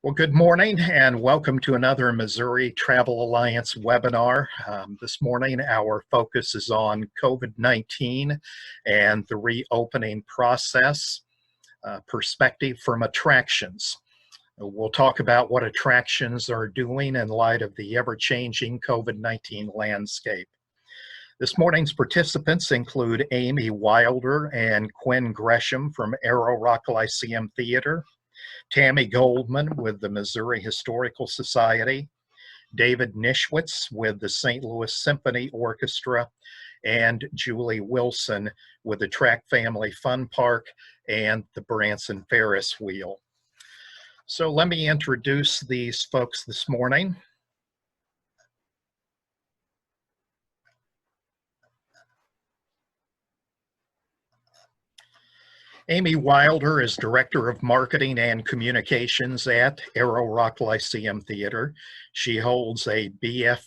Well, good morning and welcome to another Missouri Travel Alliance webinar. This morning, our focus is on COVID-19 and the reopening process, perspective from attractions. We'll talk about what attractions are doing in light of the ever-changing COVID-19 landscape. This morning's participants include Amy Wilder and Quin Gresham from Arrow Rock Lyceum Theater, Tami Goldman with the Missouri Historical Society, David Nischwitz with the St. Louis Symphony Orchestra, and Julie Wilson with the Track Family Fun Park and the Branson Ferris wheel. So let me introduce these folks this morning. Amy Wilder is Director of Marketing and Communications at Arrow Rock Lyceum Theater. She holds a BFA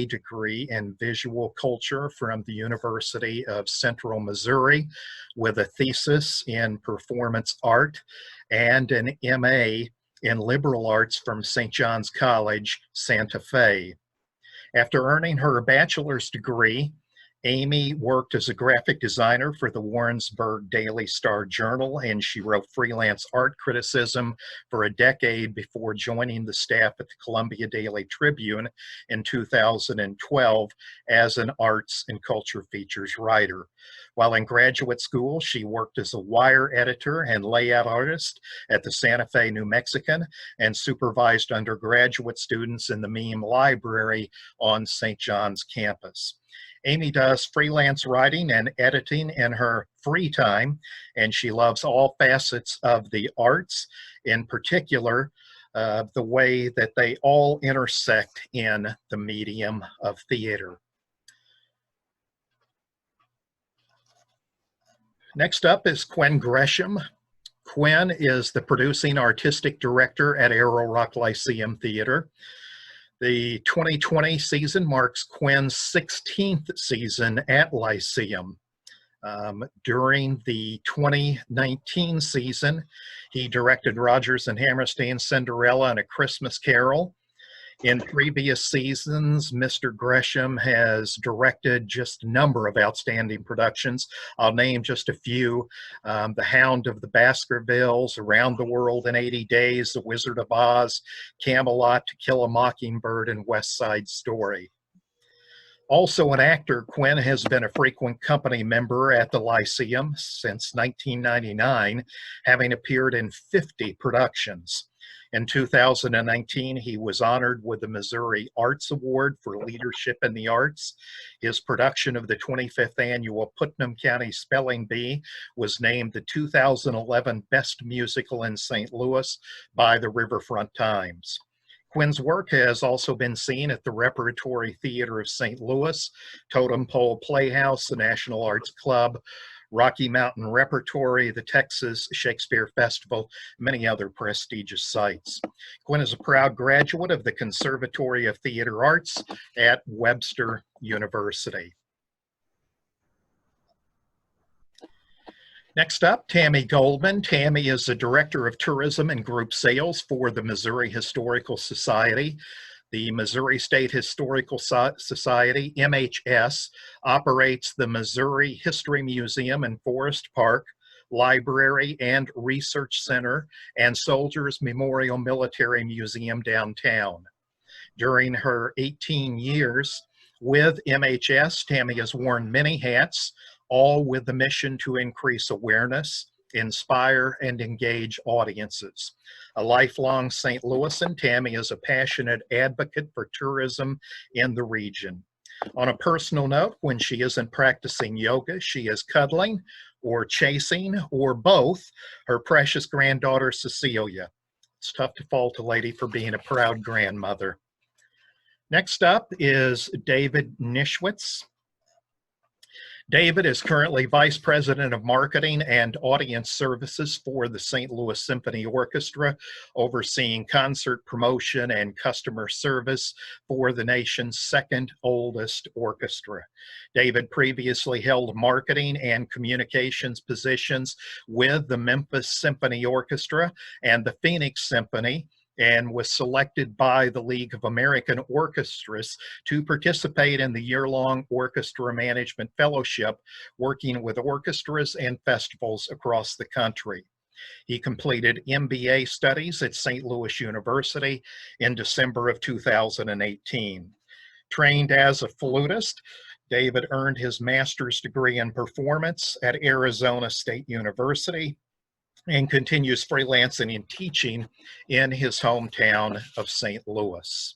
degree in Visual Culture from the University of Central Missouri with a thesis in Performance Art and an MA in Liberal Arts from St. John's College, Santa Fe. After earning her bachelor's degree, Amy worked as a graphic designer for the Warrensburg Daily Star Journal, and she wrote freelance art criticism for a decade before joining the staff at the Columbia Daily Tribune in 2012 as an arts and culture features writer. While in graduate school, she worked as a wire editor and layout artist at the Santa Fe New Mexican and supervised undergraduate students in the meme library on St. John's campus. Amy does freelance writing and editing in her free time, and she loves all facets of the arts, in particular, the way that they all intersect in the medium of theater. Next up is Quin Gresham. Quin is the producing artistic director at Arrow Rock Lyceum Theater. The 2020 season marks Quin's 16th season at Lyceum. During the 2019 season, he directed Rodgers and Hammerstein's Cinderella and A Christmas Carol. In previous seasons, Mr. Gresham has directed just a number of outstanding productions. I'll name just a few: The Hound of the Baskervilles, Around the World in 80 Days, The Wizard of Oz, Camelot, To Kill a Mockingbird, and West Side Story. Also an actor, Quin has been a frequent company member at the Lyceum since 1999, having appeared in 50 productions. In 2019, he was honored with the Missouri Arts Award for Leadership in the Arts. His production of the 25th annual Putnam County Spelling Bee was named the 2011 Best Musical in St. Louis by the Riverfront Times. Quin's work has also been seen at the Repertory Theater of St. Louis, Totem Pole Playhouse, the National Arts Club, Rocky Mountain Repertory, the Texas Shakespeare Festival, many other prestigious sites. Quin is a proud graduate of the Conservatory of Theater Arts at Webster University. Next up, Tami Goldman. Tami is the Director of Tourism and Group Sales for the Missouri Historical Society. The Missouri State Historical Society, MHS, operates the Missouri History Museum and Forest Park, Library and Research Center, and Soldiers Memorial Military Museum downtown. During her 18 years with MHS, Tami has worn many hats, all with the mission to increase awareness, inspire, and engage audiences. A lifelong St. Louisan, Tami is a passionate advocate for tourism in the region. On a personal note, when she isn't practicing yoga, she is cuddling or chasing or both her precious granddaughter, Cecilia. It's tough to fault a lady for being a proud grandmother. Next up is David Nischwitz. David is currently Vice President of Marketing and Audience Services for the St. Louis Symphony Orchestra, overseeing concert promotion and customer service for the nation's second oldest orchestra. David previously held marketing and communications positions with the Memphis Symphony Orchestra and the Phoenix Symphony, and was selected by the League of American Orchestras to participate in the year-long Orchestra Management Fellowship, working with orchestras and festivals across the country. He completed MBA studies at St. Louis University in December of 2018. Trained as a flutist, David earned his master's degree in performance at Arizona State University and continues freelancing and teaching in his hometown of St. Louis.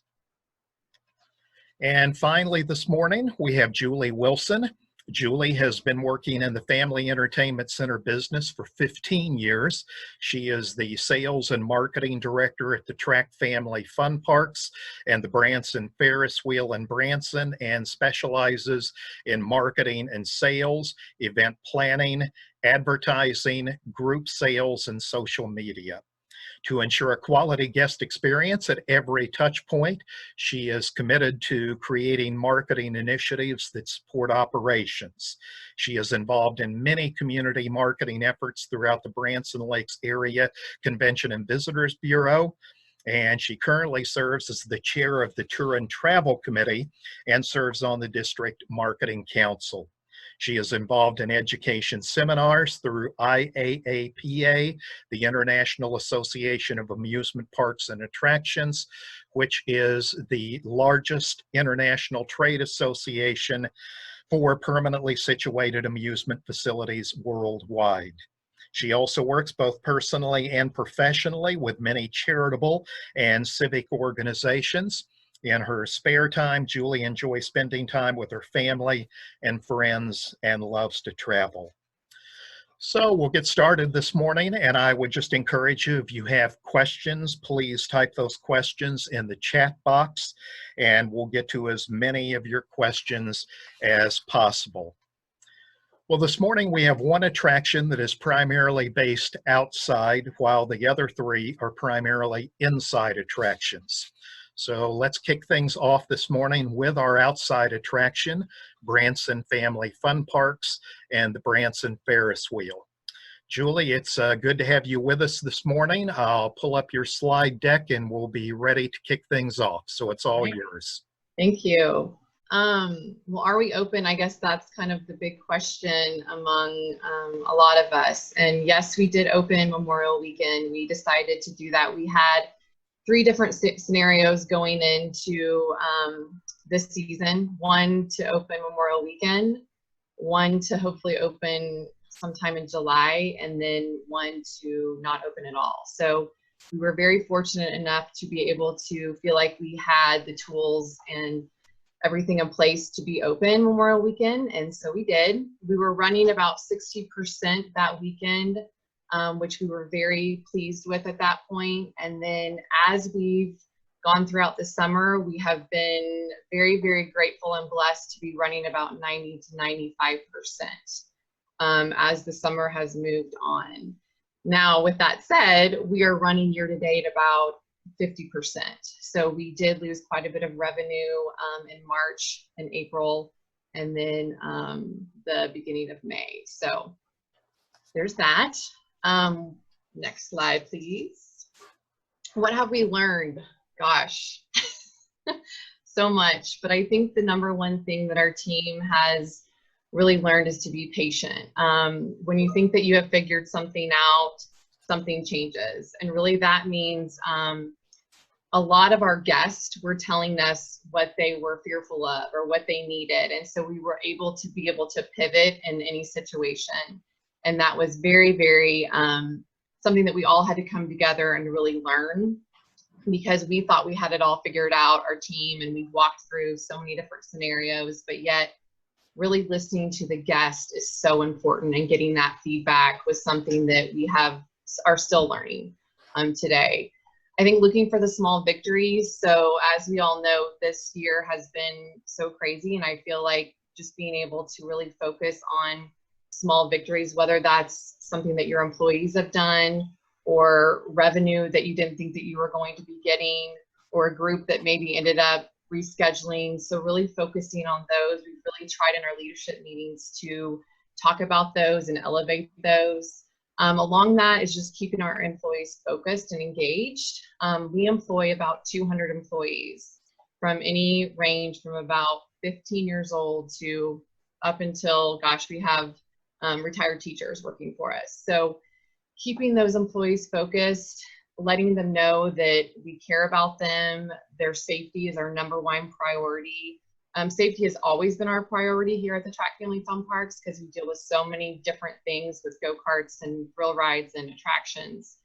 And finally this morning, we have Julie Wilson. Julie has been working in the Family Entertainment Center business for 15 years. She is the Sales and Marketing Director at the Track Family Fun Parks and the Branson Ferris Wheel in Branson, and specializes in marketing and sales, event planning, advertising, group sales, and social media. To ensure a quality guest experience at every touch point, she is committed to creating marketing initiatives that support operations. She is involved in many community marketing efforts throughout the Branson Lakes Area Convention and Visitors Bureau, and she currently serves as the chair of the Tour and Travel Committee and serves on the District Marketing Council. She is involved in education seminars through IAAPA, the International Association of Amusement Parks and Attractions, which is the largest international trade association for permanently situated amusement facilities worldwide. She also works both personally and professionally with many charitable and civic organizations. In her spare time, Julie enjoys spending time with her family and friends and loves to travel. So we'll get started this morning, and I would just encourage you, if you have questions, please type those questions in the chat box, and we'll get to as many of your questions as possible. Well, this morning we have one attraction that is primarily based outside, while the other three are primarily inside attractions. So let's kick things off this morning with our outside attraction, Branson Family Fun Parks and the Branson Ferris Wheel. Julie, it's good to have you with us this morning. I'll pull up your slide deck and we'll be ready to kick things off. So it's all yours. Thank you. Well, are we open? I guess that's kind of the big question among a lot of us. And yes, we did open Memorial Weekend. We decided to do that. We had 3 different scenarios going into this season. One to open Memorial Weekend, one to hopefully open sometime in July, and then one to not open at all. So we were very fortunate enough to be able to feel like we had the tools and everything in place to be open Memorial Weekend, and so we did. We were running about 60% that weekend, which we were very pleased with at that point. And then as we've gone throughout the summer, we have been very, very grateful and blessed to be running about 90 to 95% as the summer has moved on. Now, with that said, we are running year to date about 50%. So we did lose quite a bit of revenue in March and April, and then the beginning of May. So there's that. Next slide, please. What have we learned? Gosh, so much. But I think the number one thing that our team has really learned is to be patient. When you think that you have figured something out, something changes. And really that means a lot of our guests were telling us what they were fearful of or what they needed. And so we were able to pivot in any situation. And that was very, very something that we all had to come together and really learn, because we thought we had it all figured out, our team, and we walked through so many different scenarios, but yet really listening to the guest is so important, and getting that feedback was something that we are still learning today. I think looking for the small victories. So as we all know, this year has been so crazy, and I feel like just being able to really focus on small victories, whether that's something that your employees have done, or revenue that you didn't think that you were going to be getting, or a group that maybe ended up rescheduling. So really focusing on those. We've really tried in our leadership meetings to talk about those and elevate those. Along that is just keeping our employees focused and engaged. We employ about 200 employees from any range from about 15 years old to up until, gosh, we have retired teachers working for us. So keeping those employees focused, letting them know that we care about them, their safety is our #1 priority. Safety has always been our priority here at the Track Family Fun Parks because we deal with so many different things with go-karts and thrill rides and attractions,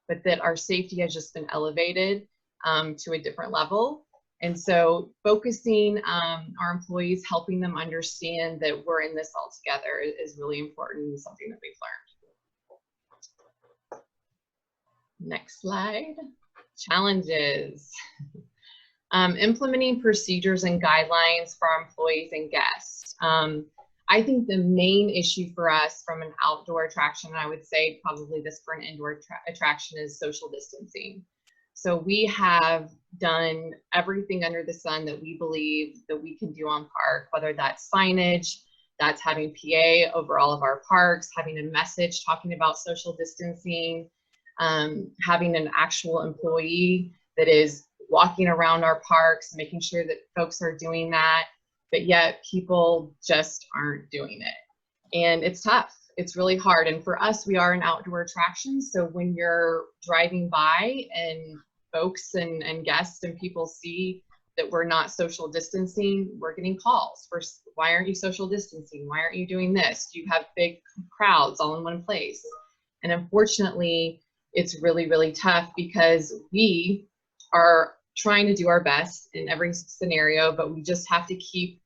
but that our safety has just been elevated to a different level. And so focusing our employees, helping them understand that we're in this all together is really important and something that we've learned. Next slide. Challenges. Implementing procedures and guidelines for our employees and guests. I think the main issue for us from an outdoor attraction, and I would say probably this for an indoor attraction, is social distancing. So we have done everything under the sun that we believe that we can do on park, whether that's signage, that's having PA over all of our parks, having a message talking about social distancing, having an actual employee that is walking around our parks, making sure that folks are doing that, but yet people just aren't doing it. And it's tough. It's really hard. And for us, we are an outdoor attraction. So when you're driving by and folks and guests and people see that we're not social distancing, we're getting calls for, why aren't you social distancing? Why aren't you doing this? Do you have big crowds all in one place? And unfortunately, it's really, really tough because we are trying to do our best in every scenario, but we just have to keep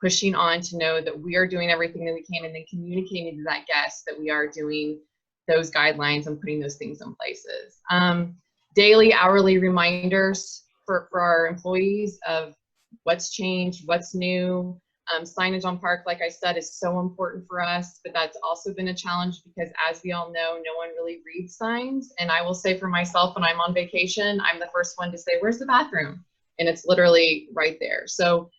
pushing on to know that we are doing everything that we can and then communicating to that guest that we are doing those guidelines and putting those things in places. Daily, hourly reminders for our employees of what's changed, what's new. Signage on park, like I said, is so important for us, but that's also been a challenge because, as we all know, no one really reads signs. And I will say for myself, when I'm on vacation, I'm the first one to say, where's the bathroom? And it's literally right there. So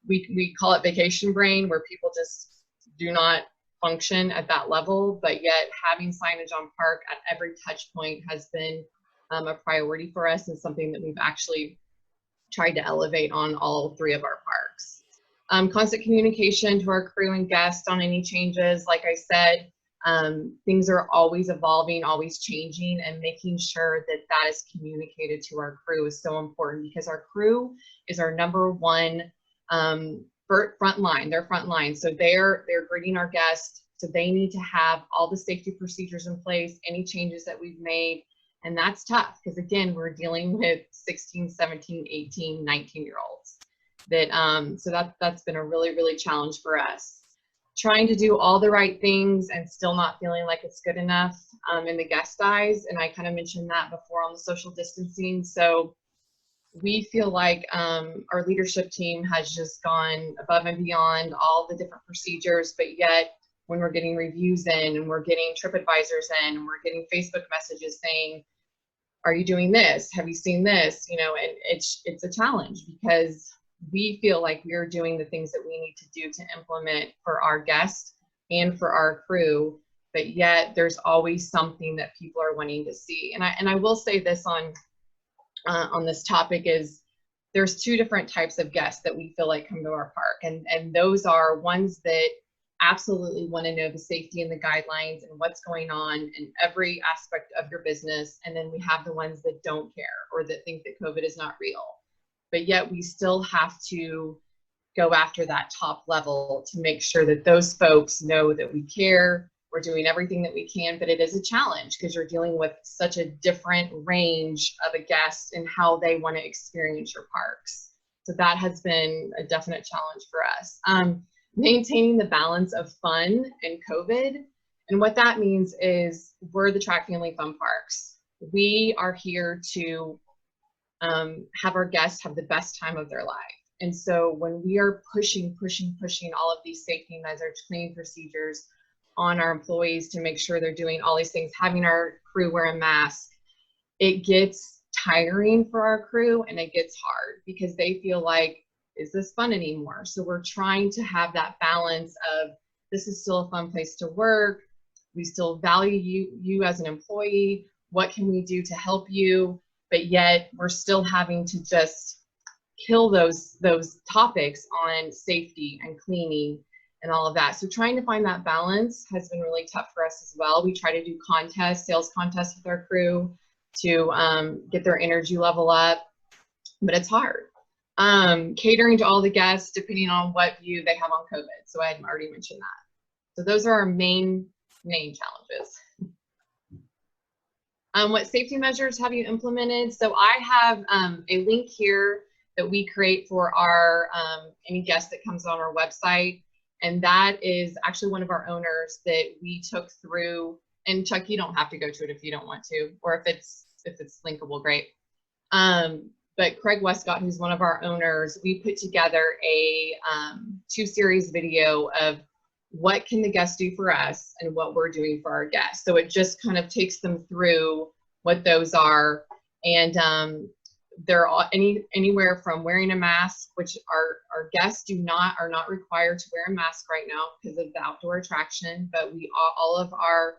we call it vacation brain, where people just do not function at that level, but yet having signage on park at every touch point has been a priority for us and something that we've actually tried to elevate on all 3 of our parks. Constant communication to our crew and guests on any changes. Like I said, things are always evolving, always changing, and making sure that that is communicated to our crew is so important because our crew is our #1 front line. They're front line. So they're greeting our guests. So they need to have all the safety procedures in place, any changes that we've made. And that's tough because, again, we're dealing with 16, 17, 18, 19-year-olds. So that's been a really, really challenge for us. Trying to do all the right things and still not feeling like it's good enough in the guest eyes. And I kind of mentioned that before on the social distancing. So we feel like our leadership team has just gone above and beyond all the different procedures, but yet when we're getting reviews in and we're getting TripAdvisors in and we're getting Facebook messages saying, are you doing this? Have you seen this? You know, and it's a challenge because we feel like we're doing the things that we need to do to implement for our guests and for our crew, but yet there's always something that people are wanting to see. And I will say this on this topic is there's 2 different types of guests that we feel like come to our park, and those are ones that absolutely want to know the safety and the guidelines and what's going on in every aspect of your business, and then we have the ones that don't care or that think that COVID is not real. But yet we still have to go after that top level to make sure that those folks know that we care, we're doing everything that we can, but it is a challenge because you're dealing with such a different range of a guest and how they want to experience your parks. So that has been a definite challenge for us. Maintaining the balance of fun and COVID. And what that means is we're the Track Family Fun Parks. We are here to have our guests have the best time of their life. And so when we are pushing all of these safety measures, cleaning procedures on our employees to make sure they're doing all these things, having our crew wear a mask, it gets tiring for our crew and it gets hard because they feel like, is this fun anymore? So we're trying to have that balance of, this is still a fun place to work. We still value you as an employee. What can we do to help you? But yet we're still having to just kill those topics on safety and cleaning and all of that. So trying to find that balance has been really tough for us as well. We try to do contests, sales contests with our crew to get their energy level up, but it's hard. Catering to all the guests, depending on what view they have on COVID. So I had already mentioned that. So those are our main challenges. What safety measures have you implemented? So I have a link here that we create for our any guest that comes on our website, and that is actually one of our owners that we took through. And Chuck, you don't have to go to it if you don't want to, or if it's linkable, great. But Craig Westcott, who's one of our owners, we put together a 2-series video of what can the guests do for us and what we're doing for our guests. So it just kind of takes them through what those are. And they're all, anywhere from wearing a mask, which our guests are not required to wear a mask right now because of the outdoor attraction, but all of our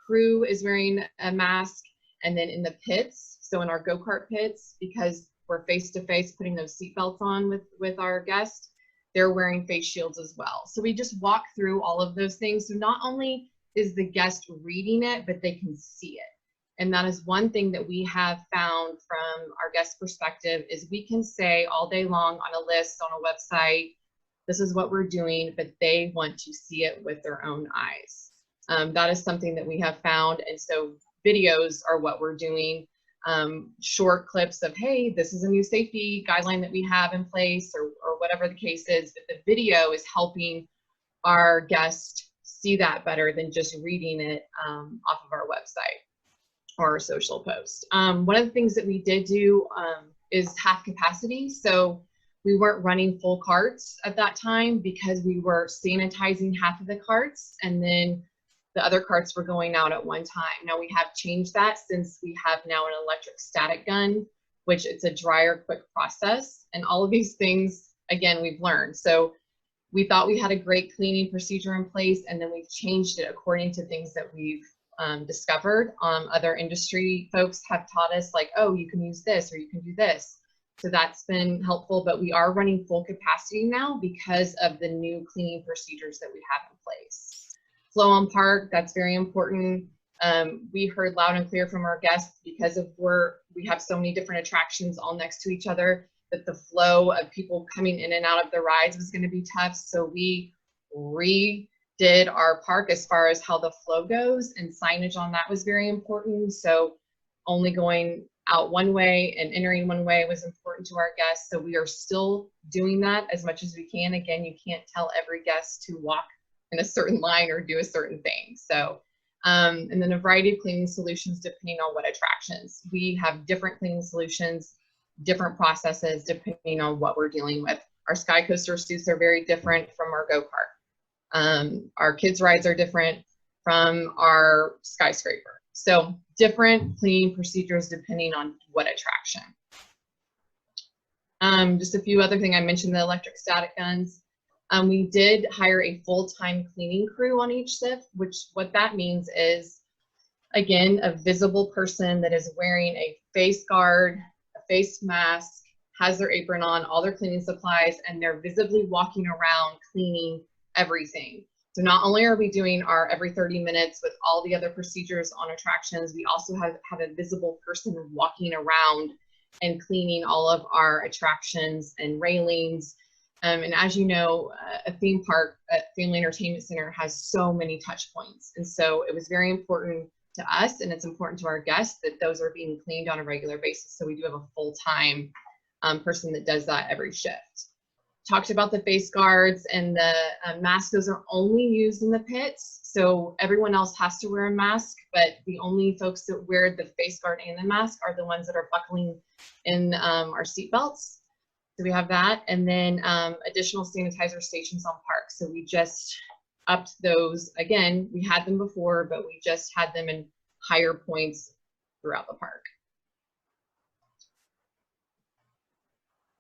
crew is wearing a mask. And then in the pits, so in our go-kart pits, because we're face-to-face putting those seatbelts on with our guests, they're wearing face shields as well. So we just walk through all of those things. So not only is the guest reading it, but they can see it. And that is one thing that we have found from our guest perspective is we can say all day long on a list, on a website, this is what we're doing, but they want to see it with their own eyes. That is something that we have found. And so videos are what we're doing. Short clips of, hey, this is a new safety guideline that we have in place, or whatever the case is, but the video is helping our guests see that better than just reading it off of our website or a social post. One of the things that we did do is half capacity. So we weren't running full carts at that time because we were sanitizing half of the carts, and then the other carts were going out at one time. Now we have changed that since we have now an electric static gun, which it's a drier, quick process. And all of these things, again, we've learned. So we thought we had a great cleaning procedure in place, and then we've changed it according to things that we've discovered. Other industry folks have taught us, like, oh, you can use this or you can do this. So that's been helpful, but we are running full capacity now because of the new cleaning procedures that we have in place. Flow on park, that's very important. We heard loud and clear from our guests because of where we have so many different attractions all next to each other that the flow of people coming in and out of the rides was going to be tough. So we redid our park as far as how the flow goes, and signage on that was very important. So only going out one way and entering one way was important to our guests. So we are still doing that as much as we can. Again, you can't tell every guest to walk in a certain line or do a certain thing. So, and then a variety of cleaning solutions depending on what attractions. We have different cleaning solutions, different processes depending on what we're dealing with. Our Sky Coaster suits are very different from our go-kart. Our kids' rides are different from our skyscraper. So different cleaning procedures depending on what attraction. Just a few other things. I mentioned the electric static guns. We did hire a full-time cleaning crew on each shift, which what that means is, again, a visible person that is wearing a face guard, a face mask, has their apron on, all their cleaning supplies, and they're visibly walking around cleaning everything. So not only are we doing our every 30 minutes with all the other procedures on attractions, we also have a visible person walking around and cleaning all of our attractions and railings. And as you know, a theme park, a family entertainment center has so many touch points. And so it was very important to us, and it's important to our guests, that those are being cleaned on a regular basis. So we do have a full-time person that does that every shift. Talked about the face guards and the masks. Those are only used in the pits. So everyone else has to wear a mask, but the only folks that wear the face guard and the mask are the ones that are buckling in our seat belts. So we have that, and then additional sanitizer stations on parks. So we just upped those. Again, we had them before, but we just had them in higher points throughout the park.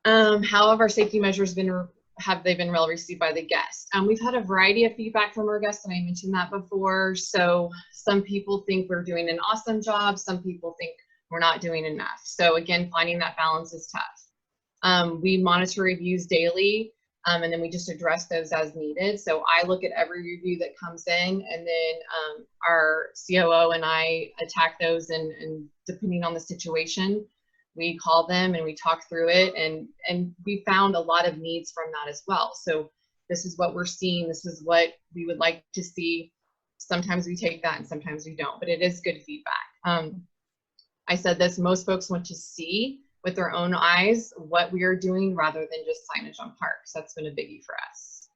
How have our safety measures been? Have they been well received by the guests? We've had a variety of feedback from our guests, and I mentioned that before. So some people think we're doing an awesome job. Some people think we're not doing enough. So again, finding that balance is tough. We monitor reviews daily, and then we just address those as needed. So I look at every review that comes in, and then our COO and I attack those, and depending on the situation, we call them and we talk through it, and we found a lot of needs from that as well. So this is what we're seeing. This is what we would like to see. Sometimes we take that and sometimes we don't, but it is good feedback. I said this, most folks want to see with their own eyes what we are doing rather than just signage on parks. That's been a biggie for us.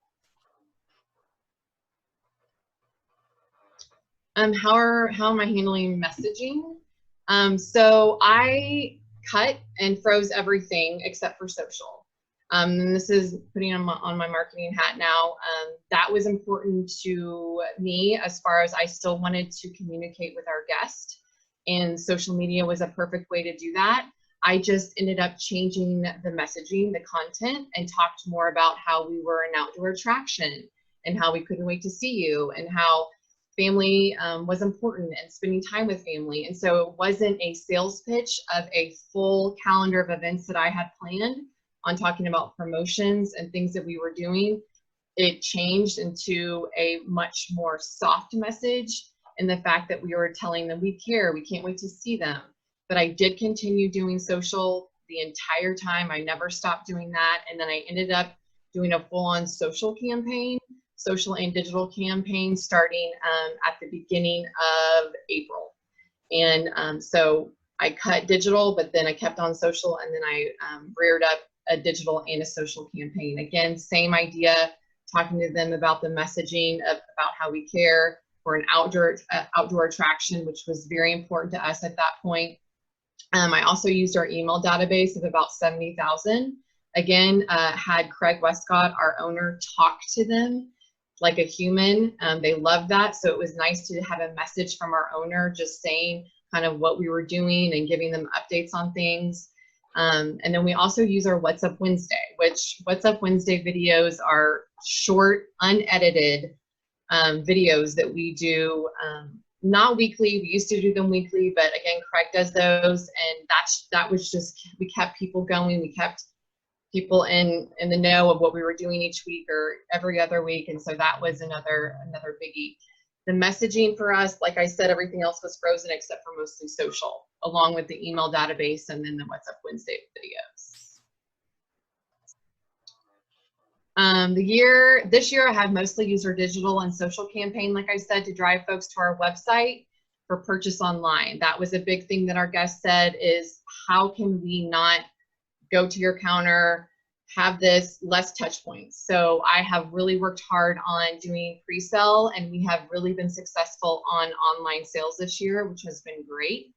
How am I handling messaging? So I cut and froze everything except for social. And this is putting on my marketing hat now. That was important to me as far as I still wanted to communicate with our guest, and social media was a perfect way to do that. I just ended up changing the messaging, the content, and talked more about how we were an outdoor attraction and how we couldn't wait to see you, and how family was important and spending time with family. And so it wasn't a sales pitch of a full calendar of events that I had planned on talking about promotions and things that we were doing. It changed into a much more soft message, in the fact that we were telling them we care, we can't wait to see them. But I did continue doing social the entire time. I never stopped doing that. And then I ended up doing a full-on social campaign, social and digital campaign, starting at the beginning of April. And so I cut digital, but then I kept on social, and then I reared up a digital and a social campaign. Again, same idea, talking to them about the messaging about how we care. We're an outdoor attraction, which was very important to us at that point. I also used our email database of about 70,000. Again, had Craig Westcott, our owner, talk to them like a human. They loved that. So it was nice to have a message from our owner just saying kind of what we were doing and giving them updates on things. And then we also use our What's Up Wednesday, which What's Up Wednesday videos are short, unedited videos that we do, not weekly. We used to do them weekly, but again, Craig does those, and that was just, we kept people going. We kept people in the know of what we were doing each week or every other week, and so that was another biggie. The messaging for us, like I said, everything else was frozen except for mostly social, along with the email database and then the What's Up Wednesday videos. This year I have mostly used our digital and social campaign, like I said, to drive folks to our website for purchase online. That was a big thing that our guests said is, how can we not go to your counter, have this less touch points? So I have really worked hard on doing pre-sale, and we have really been successful on online sales this year, which has been great.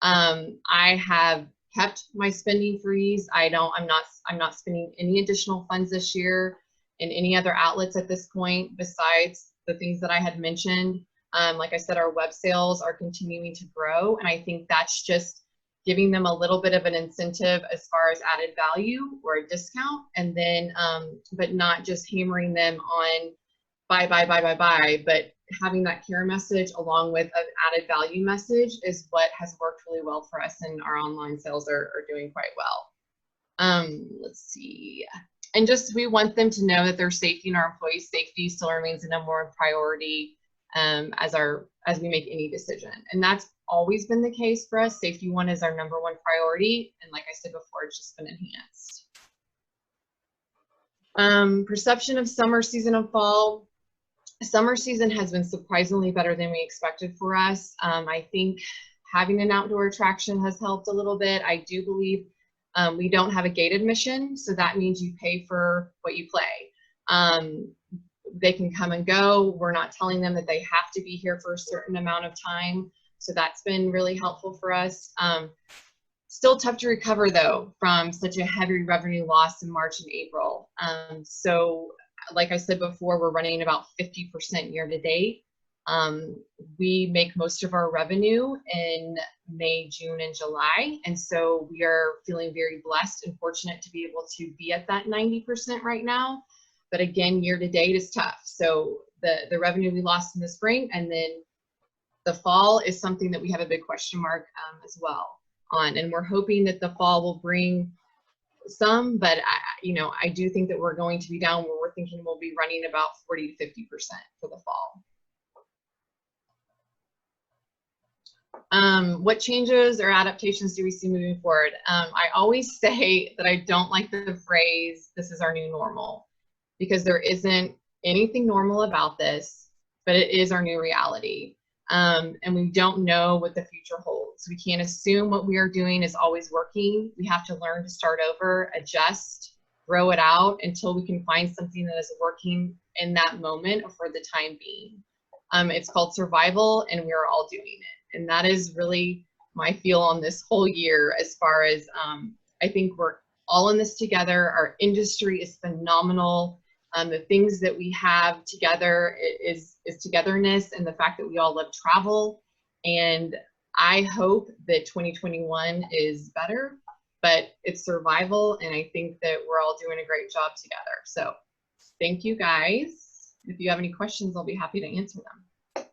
I have kept my spending freeze. I'm not spending any additional funds this year in any other outlets at this point besides the things that I had mentioned. Like I said, our web sales are continuing to grow, and I think that's just giving them a little bit of an incentive as far as added value or a discount, and then but not just hammering them on buy, but having that care message along with an added value message is what has worked really well for us, and our online sales are doing quite well. Let's see. And just, we want them to know that their safety and our employees' safety still remains the number one priority as we make any decision. And that's always been the case for us. Safety one is our number one priority. And like I said before, it's just been enhanced. Perception of summer season and fall. Summer season has been surprisingly better than we expected for us. I think having an outdoor attraction has helped a little bit. I do believe we don't have a gate admission, so that means you pay for what you play. They can come and go. We're not telling them that they have to be here for a certain amount of time, so that's been really helpful for us. Still tough to recover though from such a heavy revenue loss in March and April. So like I said before, we're running about 50% year to date. We make most of our revenue in May, June, and July. And so we are feeling very blessed and fortunate to be able to be at that 90% right now. But again, year to date is tough. So the revenue we lost in the spring and then the fall is something that we have a big question mark as well on. And we're hoping that the fall will bring some, but I do think that we're going to be down where we're thinking we'll be running about 40 to 50% for the fall. What changes or adaptations do we see moving forward? I always say that I don't like the phrase, this is our new normal, because there isn't anything normal about this, but it is our new reality. And we don't know what the future holds. We can't assume what we are doing is always working. We have to learn to start over, adjust, throw it out until we can find something that is working in that moment or for the time being. It's called survival, and we are all doing it. And that is really my feel on this whole year as far as I think we're all in this together. Our industry is phenomenal. The things that we have together is togetherness and the fact that we all love travel. And I hope that 2021 is better, but it's survival. And I think that we're all doing a great job together. So thank you guys. If you have any questions, I'll be happy to answer them.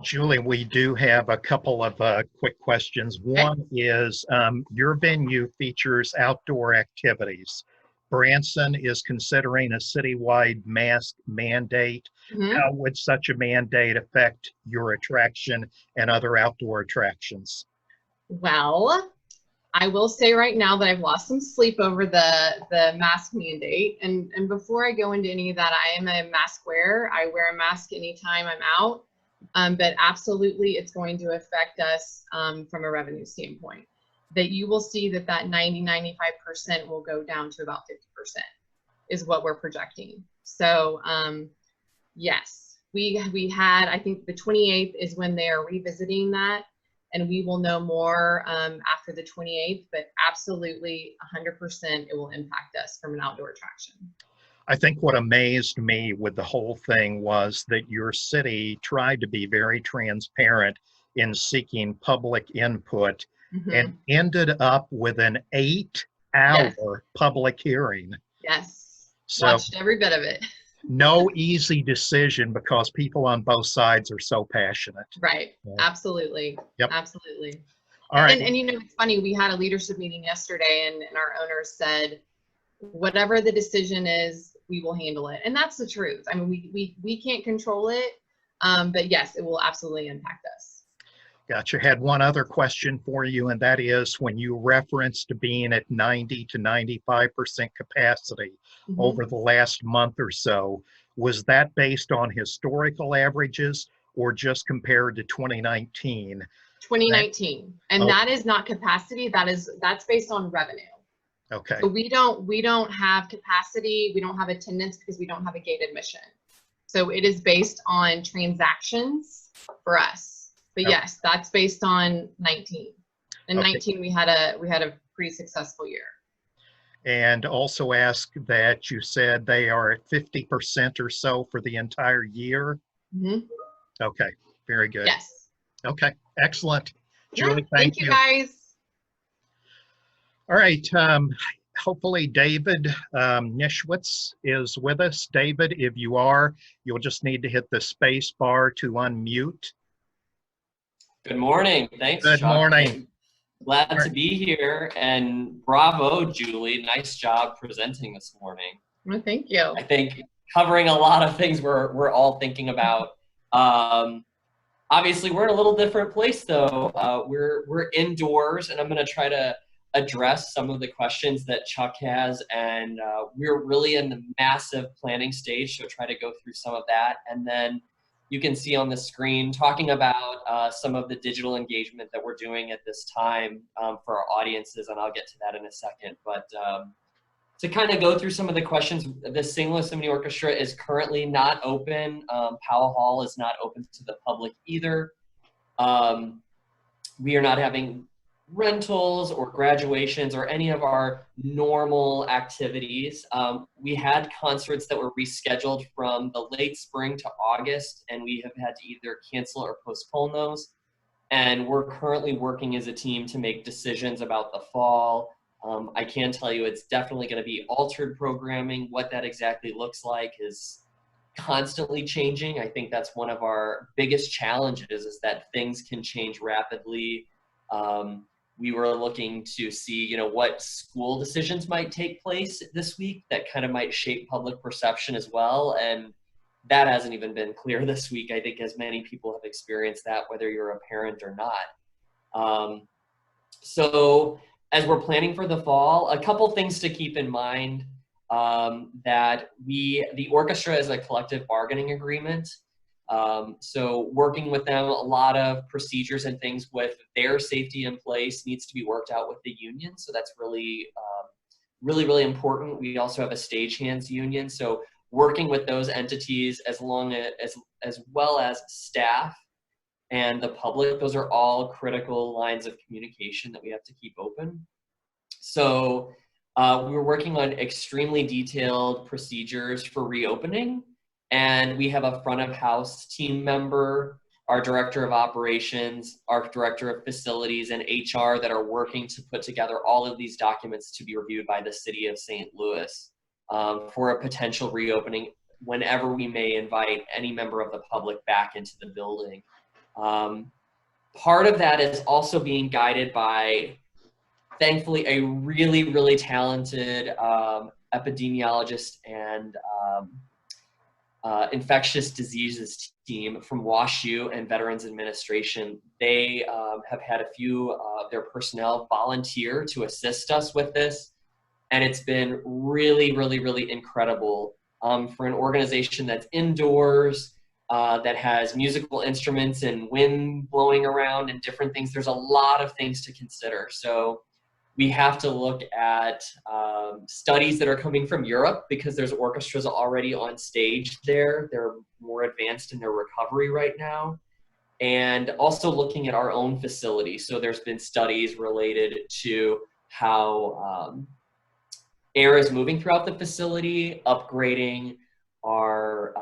Julie, we do have a couple of quick questions. One is your venue features outdoor activities. Branson is considering a citywide mask mandate. How would such a mandate affect your attraction and other outdoor attractions? Well, I will say right now that I've lost some sleep over the mask mandate. And before I go into any of that, I am a mask wearer. I wear a mask anytime I'm out. But absolutely, it's going to affect us from a revenue standpoint. That you will see that 90–95% will go down to about 50% is what we're projecting. So yes, we had, I think the 28th is when they are revisiting that, and we will know more after the 28th, but absolutely 100% it will impact us from an outdoor attraction. I think what amazed me with the whole thing was that your city tried to be very transparent in seeking public input and ended up with an 8-hour public hearing. Yes, so watched every bit of it. No easy decision because people on both sides are so passionate. Right, absolutely, yep. Absolutely. All right. And you know, it's funny, we had a leadership meeting yesterday and our owners said, whatever the decision is, we will handle it. And that's the truth. I mean, we can't control it, but yes, it will absolutely impact us. Gotcha. Had one other question for you, and that is when you referenced being at 90 to 95% capacity over the last month or so, was that based on historical averages or just compared to 2019? 2019, and that is not capacity. That's based on revenue. Okay. So we don't have capacity. We don't have attendance because we don't have a gate admission. So it is based on transactions for us. But yes, that's based on 19. In 19, we had a pretty successful year. And also ask that you said they are at 50% or so for the entire year. Okay, very good. Yes. Okay, excellent. Julie, thank you. Thank you, guys. All right. Hopefully David Nischwitz is with us. David, if you are, you'll just need to hit the space bar to unmute. Good morning. Thanks, Good Chuck. morning. Glad to be here, and bravo, Julie. Nice job presenting this morning. Well, thank you. I think covering a lot of things we're all thinking about. Obviously, we're in a little different place, though. We're indoors, and I'm going to try to address some of the questions that Chuck has, and we're really in the massive planning stage, so try to go through some of that, and then you can see on the screen talking about some of the digital engagement that we're doing at this time for our audiences, and I'll get to that in a second. But to kind of go through some of the questions, the Single Symphony Orchestra is currently not open. Powell Hall is not open to the public either. We are not having rentals or graduations or any of our normal activities. We had concerts that were rescheduled from the late spring to August, and we have had to either cancel or postpone those. And we're currently working as a team to make decisions about the fall. I can tell you it's definitely going to be altered programming. What that exactly looks like is constantly changing. I think that's one of our biggest challenges, is that things can change rapidly. We were looking to see, you know, what school decisions might take place this week that kind of might shape public perception as well. And that hasn't even been clear this week, I think, as many people have experienced that, whether you're a parent or not. So as we're planning for the fall, a couple things to keep in mind, that the orchestra is a collective bargaining agreement. So working with them, a lot of procedures and things with their safety in place needs to be worked out with the union. So that's really, really important. We also have a stagehands union. So working with those entities as well as staff and the public, those are all critical lines of communication that we have to keep open. So we're working on extremely detailed procedures for reopening. And we have a front of house team member, our director of operations, our director of facilities, and HR that are working to put together all of these documents to be reviewed by the city of St. Louis for a potential reopening whenever we may invite any member of the public back into the building. Part of that is also being guided by, thankfully, a really talented epidemiologist and infectious diseases team from WashU and Veterans Administration. They have had a few of their personnel volunteer to assist us with this. And it's been really incredible for an organization that's indoors, that has musical instruments and wind blowing around and different things. There's a lot of things to consider. So we have to look at studies that are coming from Europe, because there's orchestras already on stage there. They're more advanced in their recovery right now. And also looking at our own facility. So there's been studies related to how air is moving throughout the facility, upgrading our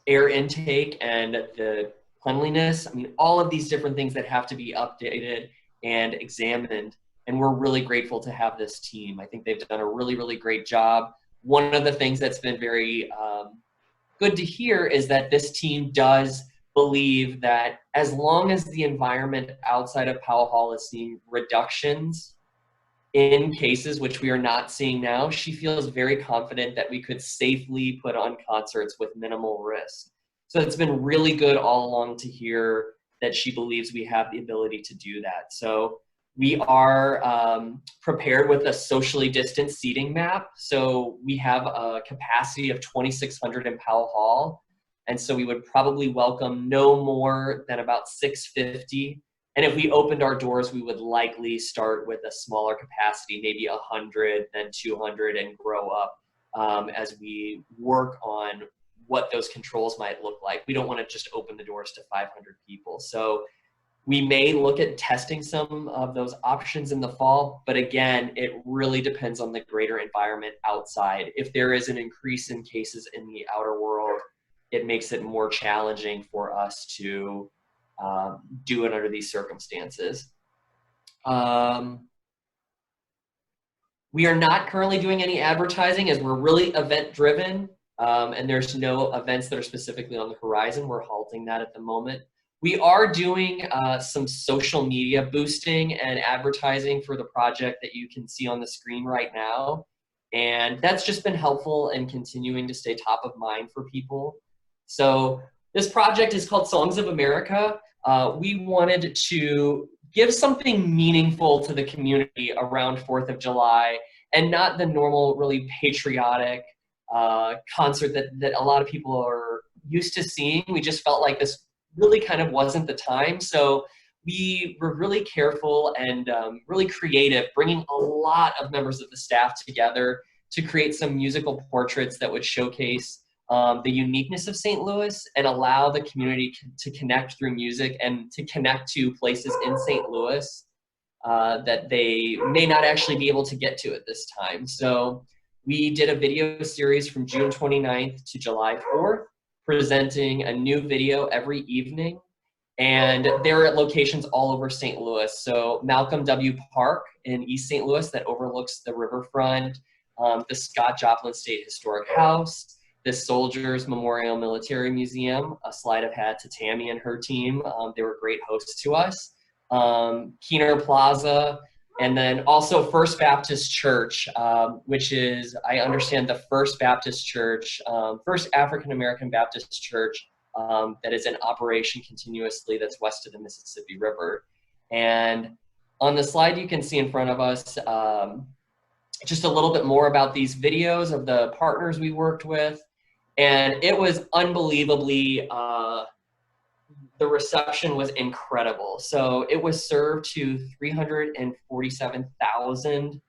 air intake and the cleanliness. I mean, all of these different things that have to be updated and examined. And we're really grateful to have this team. I think they've done a really great job. One of the things that's been very good to hear is that this team does believe that as long as the environment outside of Powell Hall is seeing reductions in cases, which we are not seeing now, she feels very confident that we could safely put on concerts with minimal risk. So it's been really good all along to hear that she believes we have the ability to do that. So we are prepared with a socially distanced seating map. So we have a capacity of 2,600 in Powell Hall. And so we would probably welcome no more than about 650. And if we opened our doors, we would likely start with a smaller capacity, maybe 100, then 200, and grow up as we work on what those controls might look like. We don't want to just open the doors to 500 people. So we may look at testing some of those options in the fall, but again, it really depends on the greater environment outside. If there is an increase in cases in the outer world, it makes it more challenging for us to do it under these circumstances. We are not currently doing any advertising, as we're really event driven, and there's no events that are specifically on the horizon. We're halting that at the moment. We are doing some social media boosting and advertising for the project that you can see on the screen right now. And that's just been helpful in continuing to stay top of mind for people. So this project is called Songs of America. We wanted to give something meaningful to the community around 4th of July, and not the normal, really patriotic concert that a lot of people are used to seeing. We just felt like this really kind of wasn't the time. So we were really careful and really creative, bringing a lot of members of the staff together to create some musical portraits that would showcase the uniqueness of St. Louis and allow the community to connect through music and to connect to places in St. Louis. that they may not actually be able to get to at this time. So we did a video series from June 29th to July 4th, presenting a new video every evening. And they're at locations all over St. Louis. So Malcolm W. Park in East St. Louis that overlooks the riverfront, the Scott Joplin State Historic House, the Soldiers Memorial Military Museum, a slide of hat to Tami and her team. They were great hosts to us. Keener Plaza, and then also First Baptist Church, which is, I understand, the first Baptist church, first African-American Baptist church that is in operation continuously that's west of the Mississippi River. And on the slide you can see in front of us just a little bit more about these videos of the partners we worked with. And it was unbelievably, the reception was incredible. So it was served to 347,000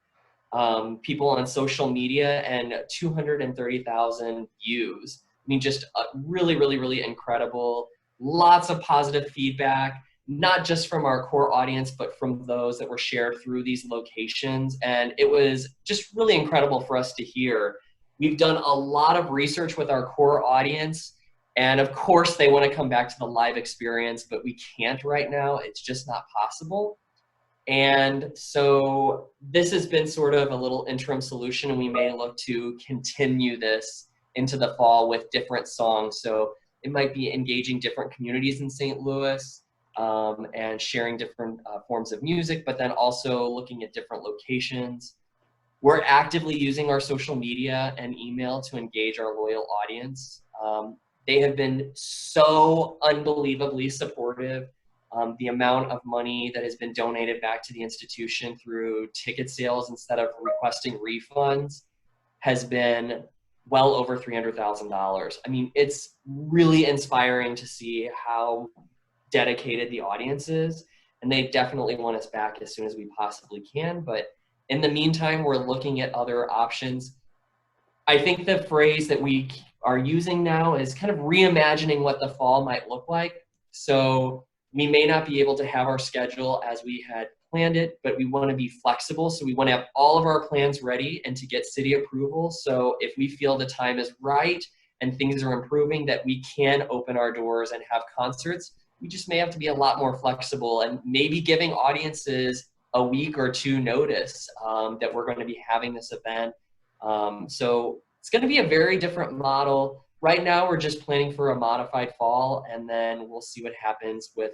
people on social media and 230,000 views. I mean, just really, really, really incredible. Lots of positive feedback, not just from our core audience, but from those that were shared through these locations. And it was just really incredible for us to hear. We've done a lot of research with our core audience. And of course, they want to come back to the live experience, but we can't right now. It's just not possible. And so this has been sort of a little interim solution, and we may look to continue this into the fall with different songs. So it might be engaging different communities in St. Louis and sharing different forms of music, but then also looking at different locations. We're actively using our social media and email to engage our loyal audience. They have been so unbelievably supportive. The amount of money that has been donated back to the institution through ticket sales instead of requesting refunds has been well over $300,000. I mean, it's really inspiring to see how dedicated the audience is, and they definitely want us back as soon as we possibly can. But in the meantime, we're looking at other options. I think the phrase that we are using now is kind of reimagining what the fall might look like. So we may not be able to have our schedule as we had planned it, but we want to be flexible. So we want to have all of our plans ready and to get city approval. So if we feel the time is right and things are improving, that we can open our doors and have concerts. We just may have to be a lot more flexible and maybe giving audiences a week or two notice that we're going to be having this event. So it's going to be a very different model. Right now, we're just planning for a modified fall, and then we'll see what happens with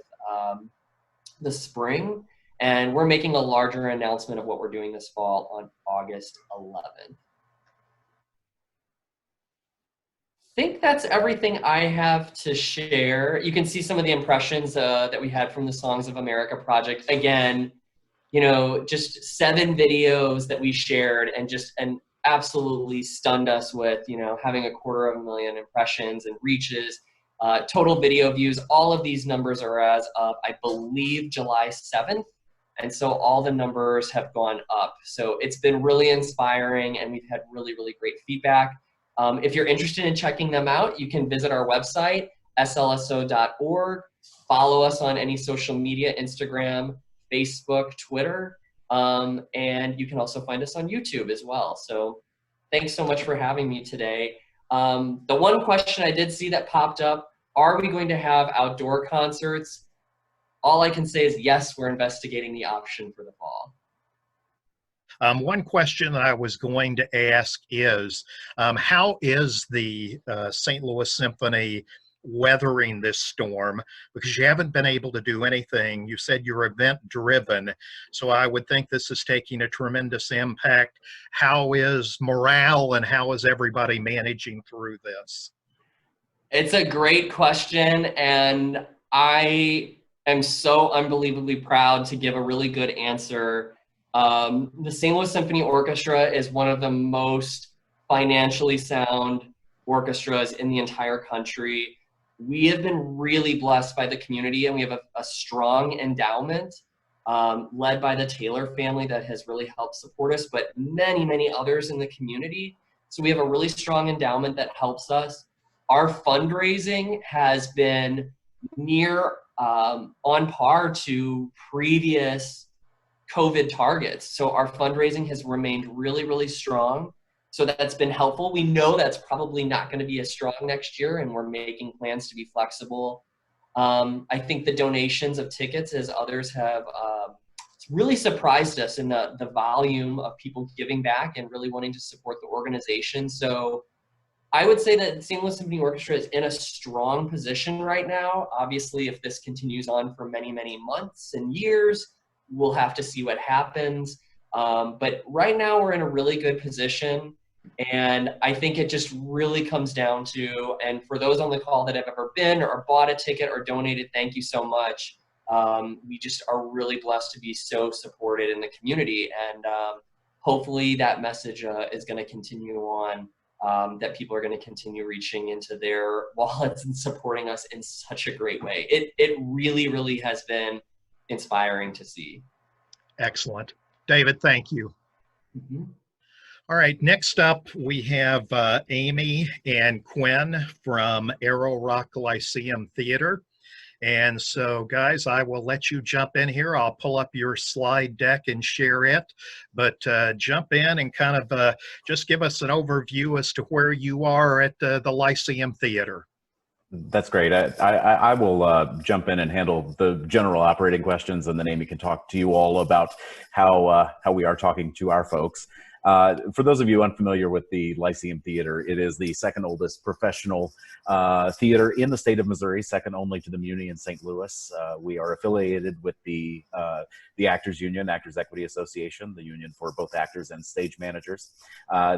the spring. And we're making a larger announcement of what we're doing this fall on August 11th. I think that's everything I have to share. You can see some of the impressions that we had from the Songs of America project. Again, you know, just 7 videos that we shared and absolutely stunned us with, you know, having 250,000 impressions and reaches, total video views. All of these numbers are as of, I believe, July 7th. And so all the numbers have gone up. So it's been really inspiring, and we've had really, really great feedback. If you're interested in checking them out, you can visit our website, slso.org. Follow us on any social media, Instagram, Facebook, Twitter. And you can also find us on YouTube as well. So thanks so much for having me today. The one question I did see that popped up, are we going to have outdoor concerts? All I can say is yes, we're investigating the option for the fall. One question that I was going to ask is, how is the St. Louis Symphony weathering this storm? Because you haven't been able to do anything. You said you're event driven, so I would think this is taking a tremendous impact. How is morale, and how is everybody managing through this? It's a great question, and I am so unbelievably proud to give a really good answer. The St. Louis Symphony Orchestra is one of the most financially sound orchestras in the entire country. We have been really blessed by the community, and we have a strong endowment led by the Taylor family that has really helped support us, but many, many others in the community. So we have a really strong endowment that helps us. Our fundraising has been near on par to previous COVID targets. So our fundraising has remained really, really strong. So that's been helpful. We know that's probably not going to be as strong next year, and we're making plans to be flexible. I think the donations of tickets, as others have, really surprised us in the volume of people giving back and really wanting to support the organization. So I would say that St. Louis Symphony Orchestra is in a strong position right now. Obviously, if this continues on for many, many months and years, we'll have to see what happens. But right now we're in a really good position. And I think it just really comes down to, and for those on the call that have ever been or bought a ticket or donated, thank you so much. We just are really blessed to be so supported in the community. And hopefully that message is going to continue on, that people are going to continue reaching into their wallets and supporting us in such a great way. It really, really has been inspiring to see. Excellent. David, thank you. Mm-hmm. All right, next up we have Amy and Quin from Arrow Rock Lyceum Theater. And so, guys, I will let you jump in here. I'll pull up your slide deck and share it. But jump in and kind of just give us an overview as to where you are at the Lyceum Theater. That's great. I will jump in and handle the general operating questions, and then Amy can talk to you all about how we are talking to our folks. For those of you unfamiliar with the Lyceum Theater, it is the second oldest professional theater in the state of Missouri, second only to the Muni in St. Louis. We are affiliated with the Actors Union, Actors Equity Association, the union for both actors and stage managers.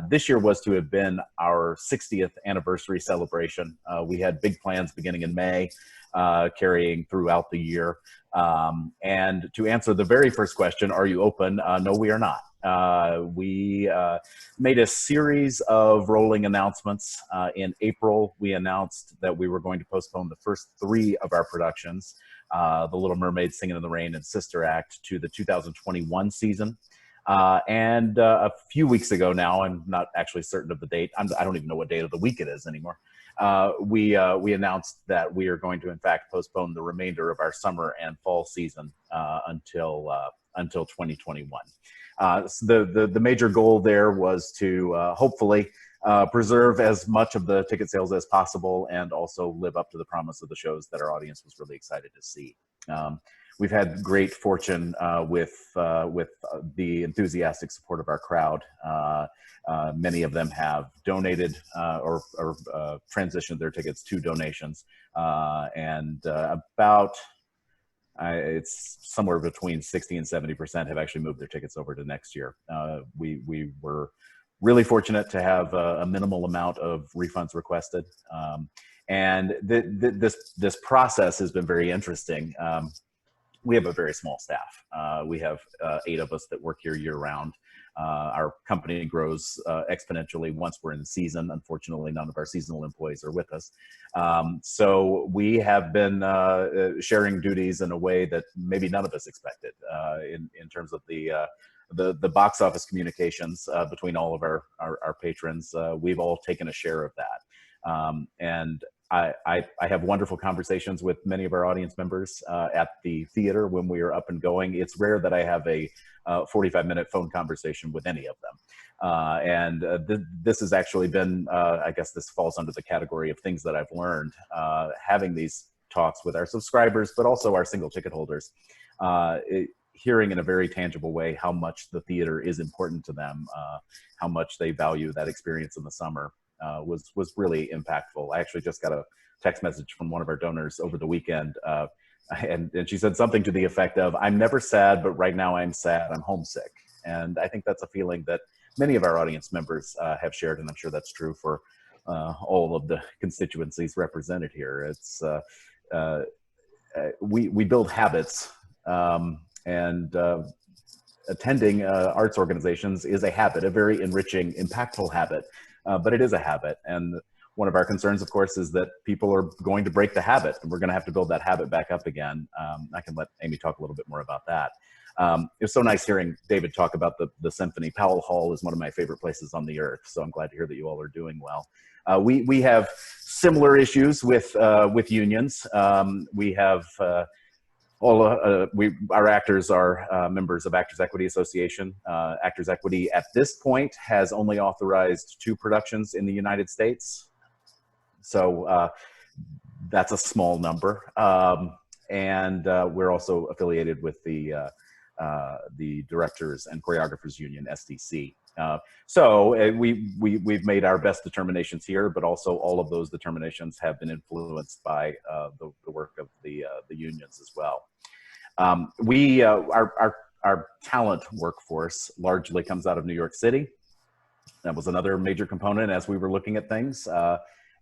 This year was to have been our 60th anniversary celebration. We had big plans beginning in May, carrying throughout the year. And to answer the very first question, are you open? No, we are not. We made a series of rolling announcements. In April, we announced that we were going to postpone the first 3 of our productions, The Little Mermaid, Singing in the Rain, and Sister Act, to the 2021 season. And a few weeks ago now, I'm not actually certain of the date, I don't even know what day of the week it is anymore, we announced that we are going to, in fact, postpone the remainder of our summer and fall season until 2021. So the major goal there was to hopefully preserve as much of the ticket sales as possible, and also live up to the promise of the shows that our audience was really excited to see. We've had great fortune with the enthusiastic support of our crowd. Many of them have donated or transitioned their tickets to donations, and about it's somewhere between 60 and 70% have actually moved their tickets over to next year. We were really fortunate to have a minimal amount of refunds requested, and this process has been very interesting. We have a very small staff. We have 8 of us that work here year-round. Our company grows exponentially once we're in season. Unfortunately, none of our seasonal employees are with us. So we have been sharing duties in a way that maybe none of us expected in terms of the box office communications between all of our patrons. We've all taken a share of that. And I have wonderful conversations with many of our audience members at the theater when we are up and going. It's rare that I have a 45-minute phone conversation with any of them. This has actually been, I guess this falls under the category of things that I've learned, having these talks with our subscribers, but also our single ticket holders, hearing in a very tangible way how much the theater is important to them, how much they value that experience in the summer. Was really impactful. I actually just got a text message from one of our donors over the weekend, and she said something to the effect of, "I'm never sad, but right now I'm sad, I'm homesick." And I think that's a feeling that many of our audience members have shared, and I'm sure that's true for all of the constituencies represented here. It's we build habits, and attending arts organizations is a habit, a very enriching, impactful habit. But it is a habit, and one of our concerns, of course, is that people are going to break the habit, and we're going to have to build that habit back up again. I can let Amy talk a little bit more about that. It was so nice hearing David talk about the Symphony. Powell Hall is one of my favorite places on the earth, so I'm glad to hear that you all are doing well. We have similar issues with unions. We have our actors are members of Actors Equity Association. Actors Equity at this point has only authorized 2 productions in the United States. So that's a small number. And we're also affiliated with the Directors and Choreographers Union, SDC. So we've made our best determinations here, but also all of those determinations have been influenced by the work of the unions as well. Our talent workforce largely comes out of New York City. That was another major component as we were looking at things.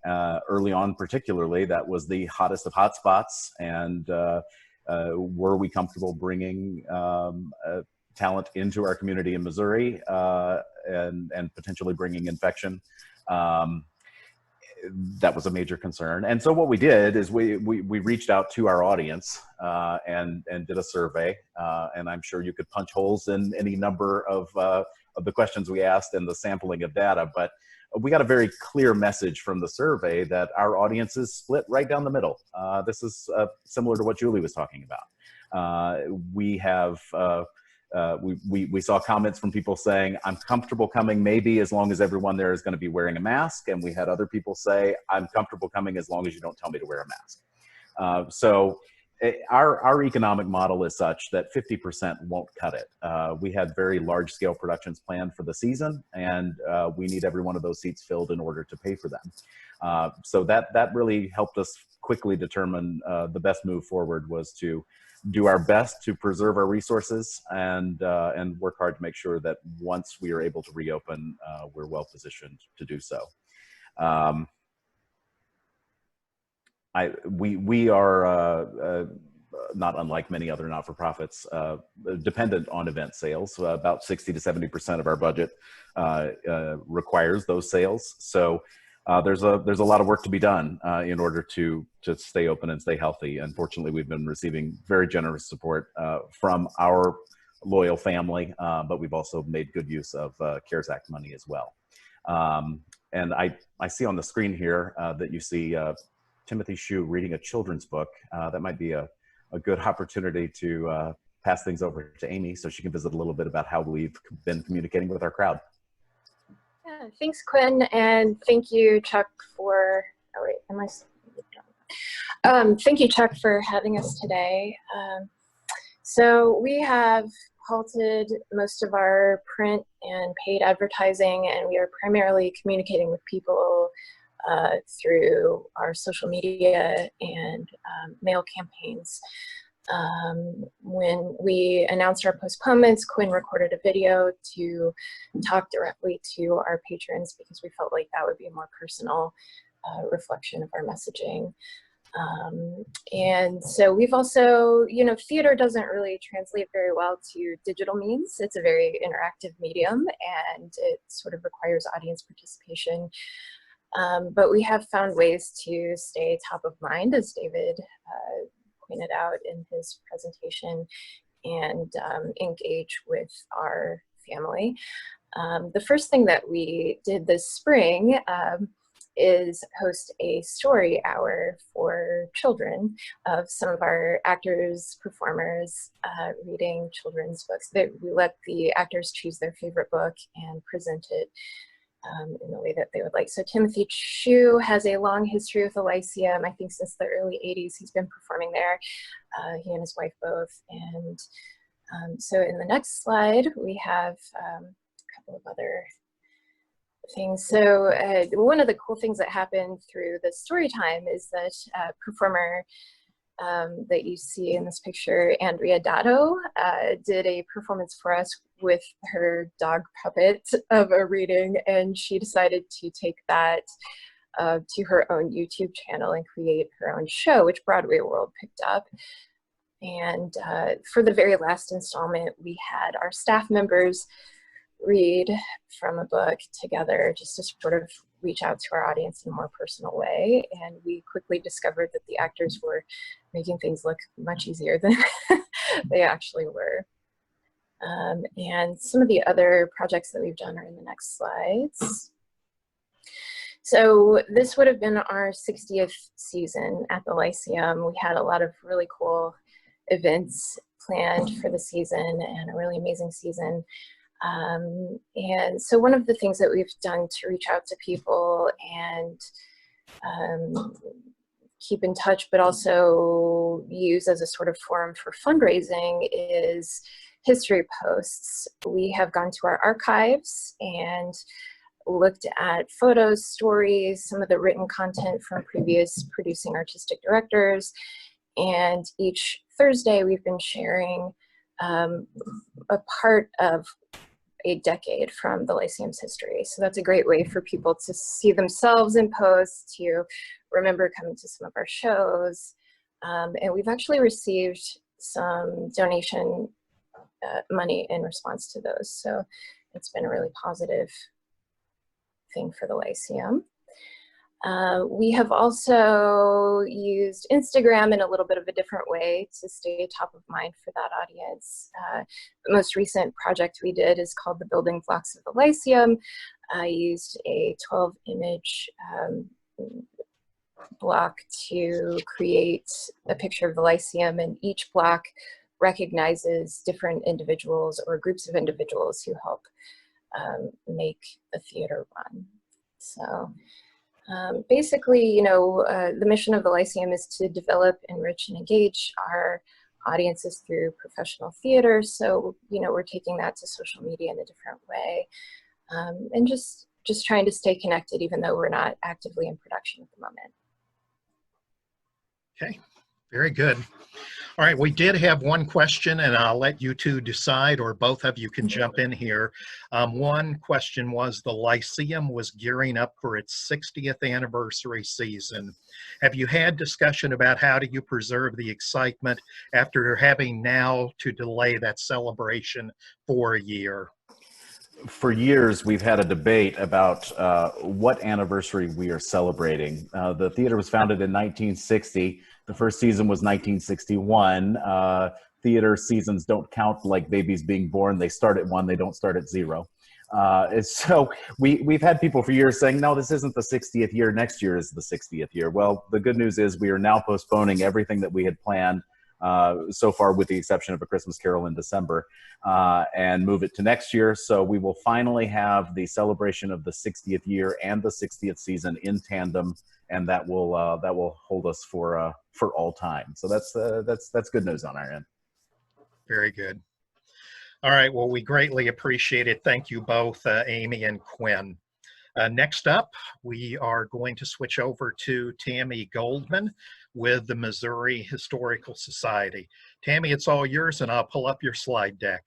Early on, particularly, that was the hottest of hotspots. And were we comfortable bringing talent into our community in Missouri and potentially bringing infection? That was a major concern. And so what we did is we reached out to our audience and did a survey. And I'm sure you could punch holes in any number of the questions we asked and the sampling of data, but we got a very clear message from the survey that our audience is split right down the middle. This is similar to what Julie was talking about. We saw comments from people saying, I'm comfortable coming maybe as long as everyone there is going to be wearing a mask. And we had other people say, I'm comfortable coming as long as you don't tell me to wear a mask. So our economic model is such that 50% won't cut it. We had very large scale productions planned for the season, and we need every one of those seats filled in order to pay for them. So that really helped us quickly determine the best move forward was to do our best to preserve our resources and work hard to make sure that once we are able to reopen, we're well positioned to do so. We are not unlike many other not-for-profits, dependent on event sales. About 60 to 70% of our budget requires those sales. So there's a lot of work to be done in order to stay open and stay healthy. Unfortunately, we've been receiving very generous support from our loyal family, but we've also made good use of CARES Act money as well. And I see on the screen here that you see Timothy Shue reading a children's book. That might be a good opportunity to pass things over to Amy so she can visit a little bit about how we've been communicating with our crowd. Yeah, thanks, Quinn, and thank you, Chuck, for, oh wait, am I, thank you, Chuck, for having us today. So we have halted most of our print and paid advertising, and we are primarily communicating with people through our social media and mail campaigns. When we announced our postponements, Quinn recorded a video to talk directly to our patrons because we felt like that would be a more personal reflection of our messaging. And so we've also, you know, theater doesn't really translate very well to digital means. It's a very interactive medium and it sort of requires audience participation. But we have found ways to stay top of mind, as David pointed out in his presentation, and engage with our family. The first thing that we did this spring is host a story hour for children of some of our actors, performers, reading children's books. We let the actors choose their favorite book and present it in the way that they would like. So Timothy Shue has a long history with the Lyceum. I think since the early 80s he's been performing there, he and his wife both. And so in the next slide we have a couple of other things. So one of the cool things that happened through the story time is that performer that you see in this picture, Andrea Datto, did a performance for us with her dog puppet of a reading, and she decided to take that to her own YouTube channel and create her own show, which Broadway World picked up. And for the very last installment, we had our staff members read from a book together just to sort of reach out to our audience in a more personal way. And we quickly discovered that the actors were making things look much easier than they actually were. And some of the other projects that we've done are in the next slides. So this would have been our 60th season at the Lyceum. We had a lot of really cool events planned for the season, and a really amazing season. And so one of the things that we've done to reach out to people and keep in touch, but also use as a sort of forum for fundraising, is history posts. We have gone to our archives and looked at photos, stories, some of the written content from previous producing artistic directors, and each Thursday we've been sharing a part of a decade from the Lyceum's history. So that's a great way for people to see themselves in posts, to remember coming to some of our shows. And we've actually received some donation money in response to those. So it's been a really positive thing for the Lyceum. We have also used Instagram in a little bit of a different way to stay top of mind for that audience. The most recent project we did is called The Building Blocks of the Lyceum. I used a 12-image block to create a picture of the Lyceum, and each block recognizes different individuals or groups of individuals who help make the theater run. So basically, you know, the mission of the Lyceum is to develop, enrich, and engage our audiences through professional theater. So, you know, we're taking that to social media in a different way, and just trying to stay connected, even though we're not actively in production at the moment. Okay, very good. All right, we did have one question, and I'll let you two decide, or both of you can jump in here. One question was, the Lyceum was gearing up for its 60th anniversary season. Have you had discussion about how do you preserve the excitement after having now to delay that celebration for a year? For years, we've had a debate about what anniversary we are celebrating. The theater was founded in 1960. The first season was 1961. Theater seasons don't count like babies being born. They start at 1, they don't start at 0. So we've had people for years saying, no, this isn't the 60th year. Next year is the 60th year. Well, the good news is we are now postponing everything that we had planned so far, with the exception of A Christmas Carol in December, and move it to next year. So we will finally have the celebration of the 60th year and the 60th season in tandem, and that will hold us for all time. So that's good news on our end. Very good. All right, well, we greatly appreciate it. Thank you both, Amy and Quin. Next up, we are going to switch over to Tami Goldman with the Missouri Historical Society. Tami, it's all yours, and I'll pull up your slide deck.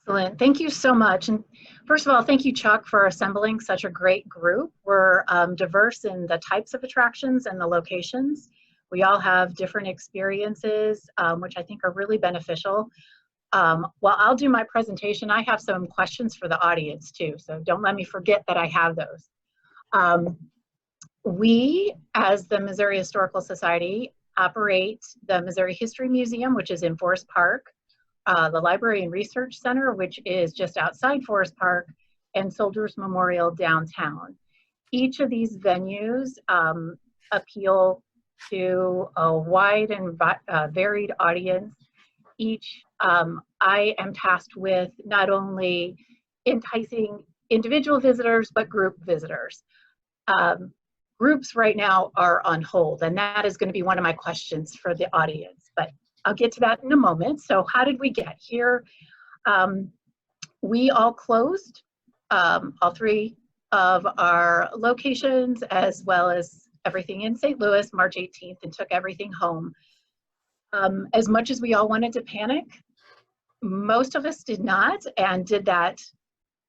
Excellent. Thank you so much. And first of all, thank you, Chuck, for assembling such a great group. We're diverse in the types of attractions and the locations. We all have different experiences, which I think are really beneficial. While I'll do my presentation, I have some questions for the audience too, so don't let me forget that I have those. We, as the Missouri Historical Society, operate the Missouri History Museum, which is in Forest Park, the Library and Research Center, which is just outside Forest Park, and Soldiers Memorial downtown. Each of these venues appeal to a wide and varied audience. Each, I am tasked with not only enticing individual visitors, but group visitors. Groups right now are on hold, and that is going to be one of my questions for the audience, but I'll get to that in a moment. So how did we get here? We all closed, all 3 of our locations, as well as everything in St. Louis, March 18th, and took everything home. As much as we all wanted to panic, most of us did not, and did that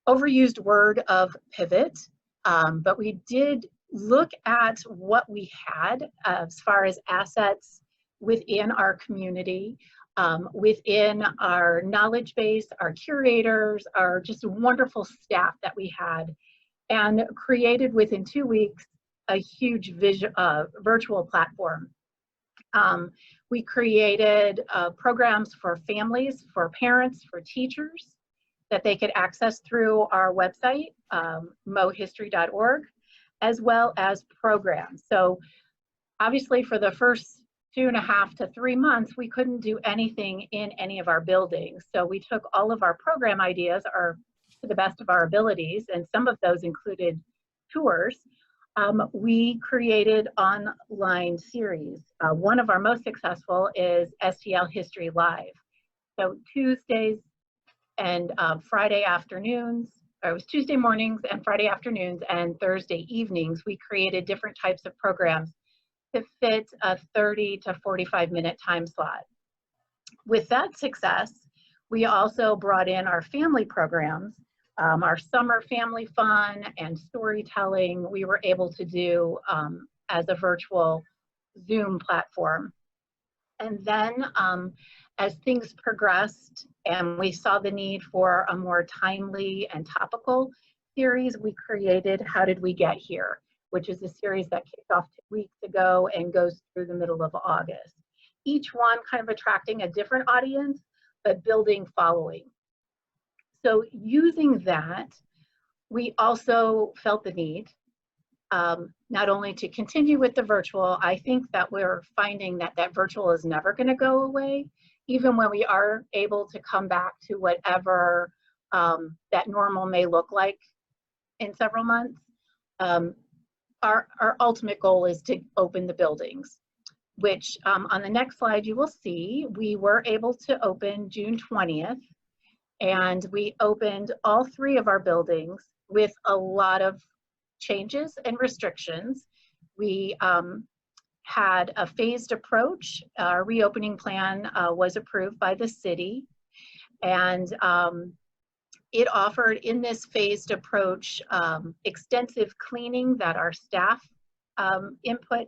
overused word of pivot, but we did look at what we had as far as assets within our community, within our knowledge base, our curators, our just wonderful staff that we had, and created within 2 weeks a huge virtual platform. We created programs for families, for parents, for teachers that they could access through our website, mohistory.org, as well as programs. So obviously for the first 2.5 to 3 months, we couldn't do anything in any of our buildings. So we took all of our program ideas, to the best of our abilities, and some of those included tours. We created online series. One of our most successful is STL History Live. So Tuesdays and Friday afternoons, or it was Tuesday mornings and Friday afternoons and Thursday evenings, we created different types of programs to fit a 30 to 45-minute time slot. With that success, we also brought in our family programs, our summer family fun and storytelling. We were able to do as a virtual Zoom platform. And then as things progressed and we saw the need for a more timely and topical series, we created How Did We Get Here?, which is a series that kicked off 2 weeks ago and goes through the middle of August. Each one kind of attracting a different audience, but building following. So using that, we also felt the need not only to continue with the virtual. I think that we're finding that virtual is never going to go away, even when we are able to come back to whatever that normal may look like in several months. Our ultimate goal is to open the buildings, which on the next slide you will see we were able to open June 20th, and we opened all 3 of our buildings with a lot of changes and restrictions. We had a phased approach. Our reopening plan was approved by the city, and it offered in this phased approach extensive cleaning that our staff input.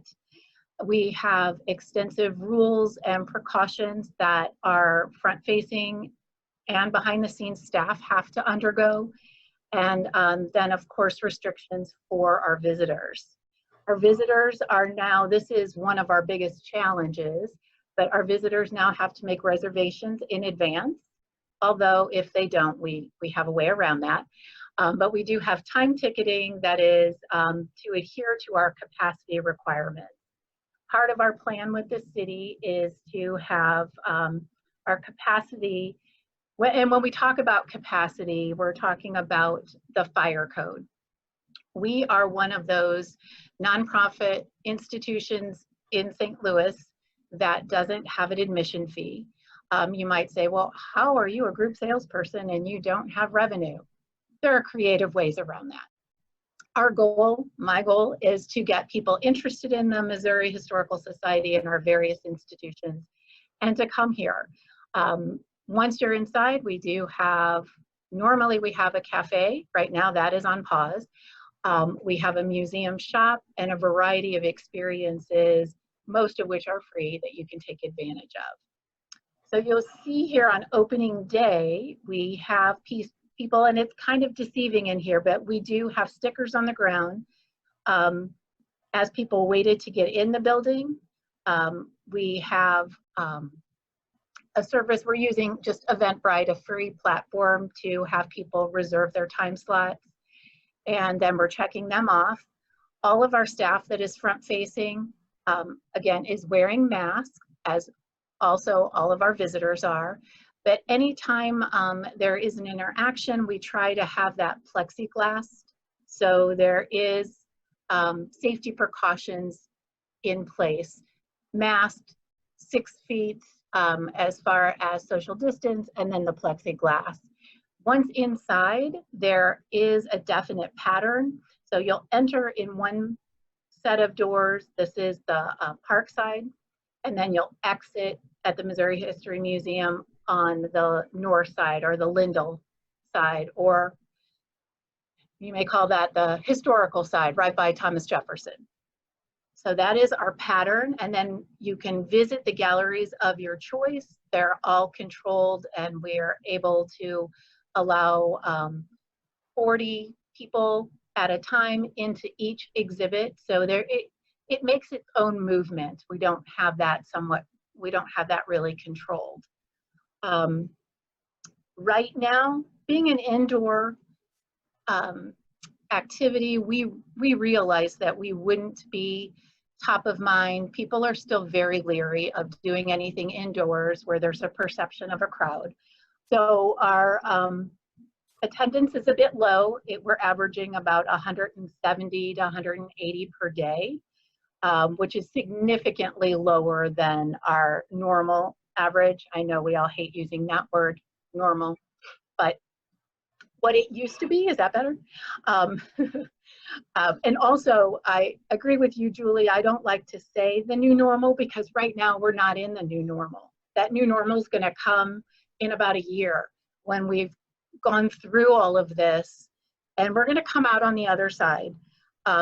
We have extensive rules and precautions that our front-facing and behind-the-scenes staff have to undergo. And then, of course, restrictions for our visitors. Our visitors are now, this is one of our biggest challenges, but our visitors now have to make reservations in advance. Although if they don't, we have a way around that. But we do have time ticketing that is to adhere to our capacity requirements. Part of our plan with the city is to have our capacity, and when we talk about capacity, we're talking about the fire code. We are one of those nonprofit institutions in St. Louis that doesn't have an admission fee. You might say, well, how are you a group salesperson and you don't have revenue? There are creative ways around that. Our goal, my goal, is to get people interested in the Missouri Historical Society and our various institutions and to come here. Once you're inside, we do have, normally we have a cafe. Right now that is on pause. We have a museum shop and a variety of experiences, most of which are free, that you can take advantage of. So you'll see here on opening day, we have people, and it's kind of deceiving in here, but we do have stickers on the ground as people waited to get in the building. We have a service, we're using just Eventbrite, a free platform to have people reserve their time slots, and then we're checking them off. All of our staff that is front facing, again, is wearing masks, as also all of our visitors are. But anytime there is an interaction, we try to have that plexiglass. So there is safety precautions in place. Masked, 6 feet as far as social distance, and then the plexiglass. Once inside, there is a definite pattern. So you'll enter in one set of doors. This is the park side. And then you'll exit at the Missouri History Museum on the north side, or the Lindell side, or you may call that the historical side, right by Thomas Jefferson. So that is our pattern, and then you can visit the galleries of your choice. They're all controlled, and we're able to allow 40 people at a time into each exhibit. So there, it makes its own movement. We don't have that really controlled. Right now, being an indoor activity, we realized that we wouldn't be top of mind. People are still very leery of doing anything indoors where there's a perception of a crowd. So our attendance is a bit low. We're averaging about 170 to 180 per day, which is significantly lower than our normal average. I know we all hate using that word, normal, but what it used to be, is that better? And also, I agree with you, Julie. I don't like to say the new normal because right now we're not in the new normal. That new normal is going to come in about a year when we've gone through all of this, and we're going to come out on the other side.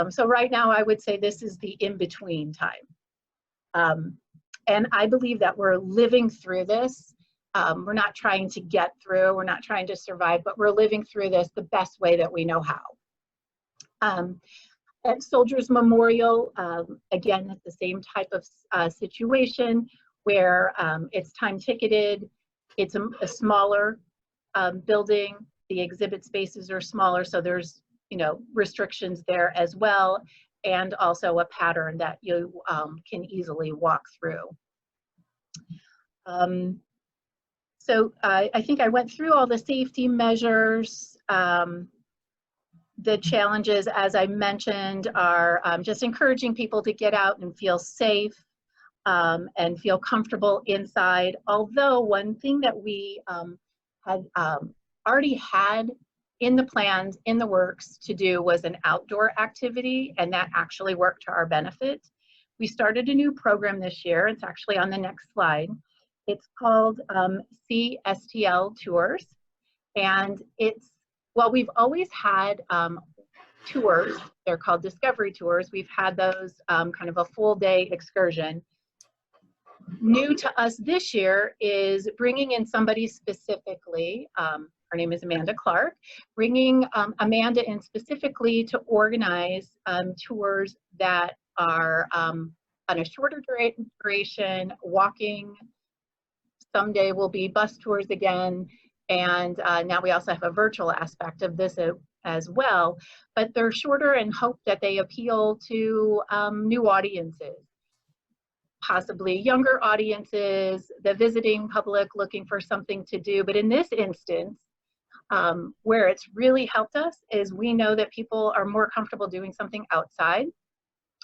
So right now, I would say this is the in-between time. And I believe that we're living through this. We're not trying to get through, we're not trying to survive, but we're living through this the best way that we know how. At Soldiers Memorial, again, it's the same type of situation where it's time ticketed. It's a smaller building. The exhibit spaces are smaller, so there's restrictions there as well, and also a pattern that you can easily walk through. So I think I went through all the safety measures. The challenges, as I mentioned, are just encouraging people to get out and feel safe and feel comfortable inside. Although one thing that we had already had in the plans, in the works to do was an outdoor activity, and that actually worked to our benefit. We started a new program this year. It's actually on the next slide. It's called CSTL Tours, and we've always had tours. They're called Discovery Tours. We've had those kind of a full day excursion. New to us this year is bringing in somebody specifically, her name is Amanda Clark, bringing Amanda in specifically to organize tours that are on a shorter duration, walking. Someday will be bus tours again. And now we also have a virtual aspect of this as well, but they're shorter and hope that they appeal to new audiences, possibly younger audiences, the visiting public looking for something to do. But in this instance, where it's really helped us is we know that people are more comfortable doing something outside.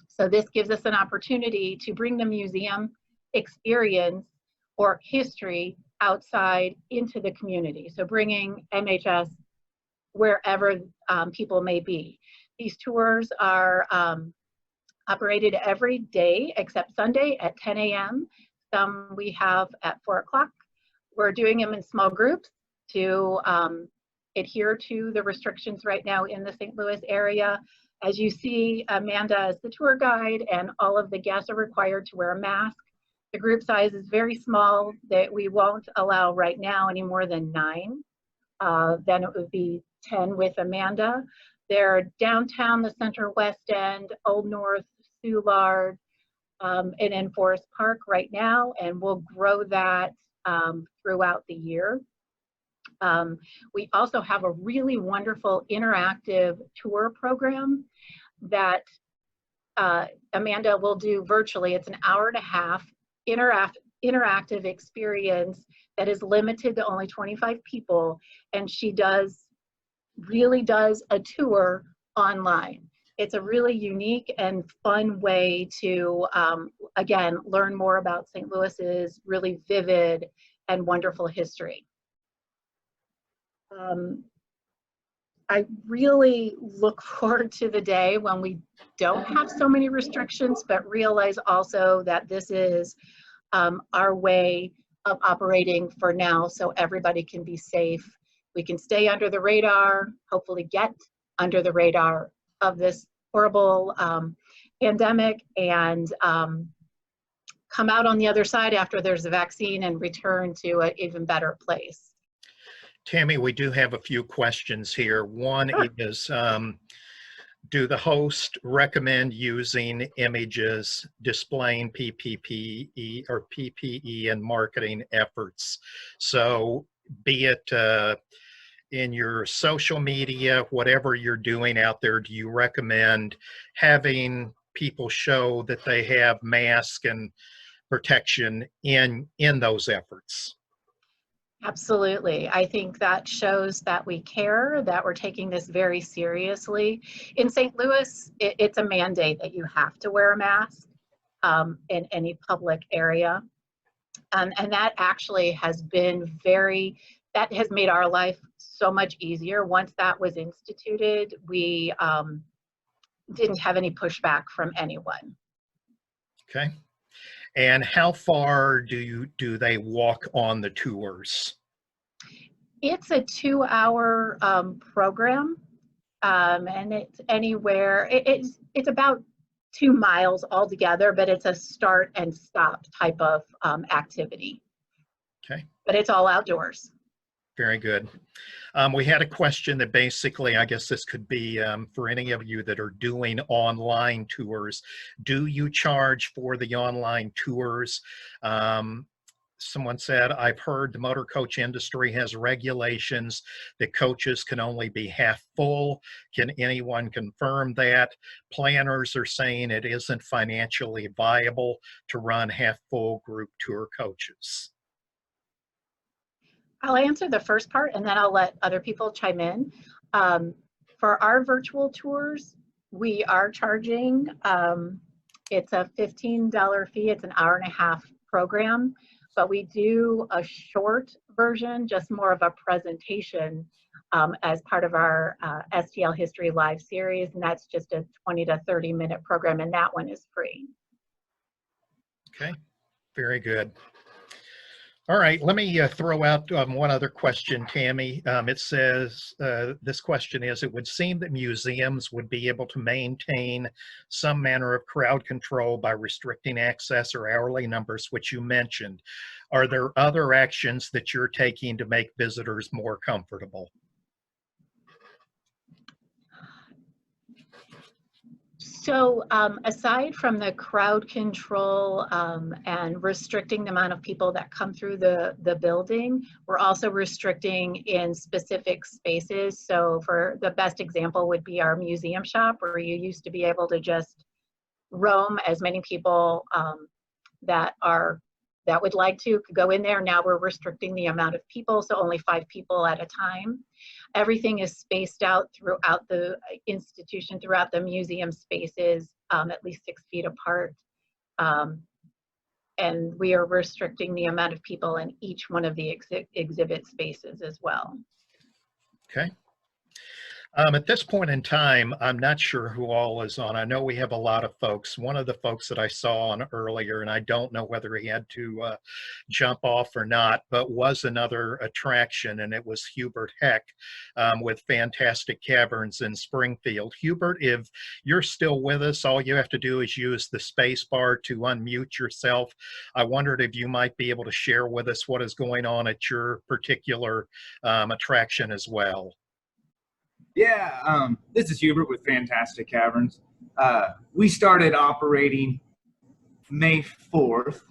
So this gives us an opportunity to bring the museum experience or history outside into the community. So bringing MHS wherever people may be. These tours are operated every day except Sunday at 10 a.m. Some we have at 4 o'clock. We're doing them in small groups to adhere to the restrictions right now in the St. Louis area. As you see, Amanda is the tour guide, and all of the guests are required to wear a mask. The group size is very small, that we won't allow right now any more than 9. Then it would be 10 with Amanda. They're downtown, the Center West End, Old North, Soulard, and in Forest Park right now, and we'll grow that throughout the year. We also have a really wonderful interactive tour program that Amanda will do virtually. It's an hour-and-a-half interactive experience that is limited to only 25 people, and she really does a tour online. It's a really unique and fun way to, again, learn more about St. Louis's really vivid and wonderful history. I really look forward to the day when we don't have so many restrictions, but realize also that this is our way of operating for now, so everybody can be safe. We can stay under the radar, hopefully get under the radar of this horrible pandemic, and come out on the other side after there's a vaccine and return to an even better place. Tami, we do have a few questions here. One Sure. is, do the host recommend using images displaying PPE or PPE and marketing efforts? So be it in your social media, whatever you're doing out there, do you recommend having people show that they have mask and protection in those efforts. Absolutely. I think that shows that we care, that we're taking this very seriously. In St. Louis, it's a mandate that you have to wear a mask in any public area. And that actually has been that has made our life so much easier. Once that was instituted, we didn't have any pushback from anyone. Okay. And how far do they walk on the tours? It's a 2-hour program, and it's anywhere. It's about 2 miles altogether, but it's a start and stop type of activity. Okay. But it's all outdoors. Very good. We had a question that basically, I guess this could be for any of you that are doing online tours. Do you charge for the online tours? Someone said, I've heard the motor coach industry has regulations that coaches can only be half full. Can anyone confirm that? Planners are saying it isn't financially viable to run half full group tour coaches. I'll answer the first part and then I'll let other people chime in. For our virtual tours, we are charging, it's a $15 fee. It's an 1.5-hour program, but we do a short version, just more of a presentation as part of our STL History Live series. And that's just a 20 to 30 minute program, and that one is free. Okay, very good. All right, let me throw out one other question, Tami. It says, this question is, it would seem that museums would be able to maintain some manner of crowd control by restricting access or hourly numbers, which you mentioned. Are there other actions that you're taking to make visitors more comfortable? So aside from the crowd control and restricting the amount of people that come through the building, we're also restricting in specific spaces. So for the best example would be our museum shop, where you used to be able to just roam as many people that would like to could go in there. Now we're restricting the amount of people, so only 5 people at a time. Everything is spaced out throughout the institution, throughout the museum spaces, at least 6 feet apart. And we are restricting the amount of people in each one of the exhibit spaces as well. Okay. At this point in time, I'm not sure who all is on. I know we have a lot of folks. One of the folks that I saw on earlier, and I don't know whether he had to jump off or not, but was another attraction, and it was Hubert Heck with Fantastic Caverns in Springfield. Hubert, if you're still with us, all you have to do is use the space bar to unmute yourself. I wondered if you might be able to share with us what is going on at your particular attraction as well. Yeah, this is Hubert with Fantastic Caverns. We started operating May 4th,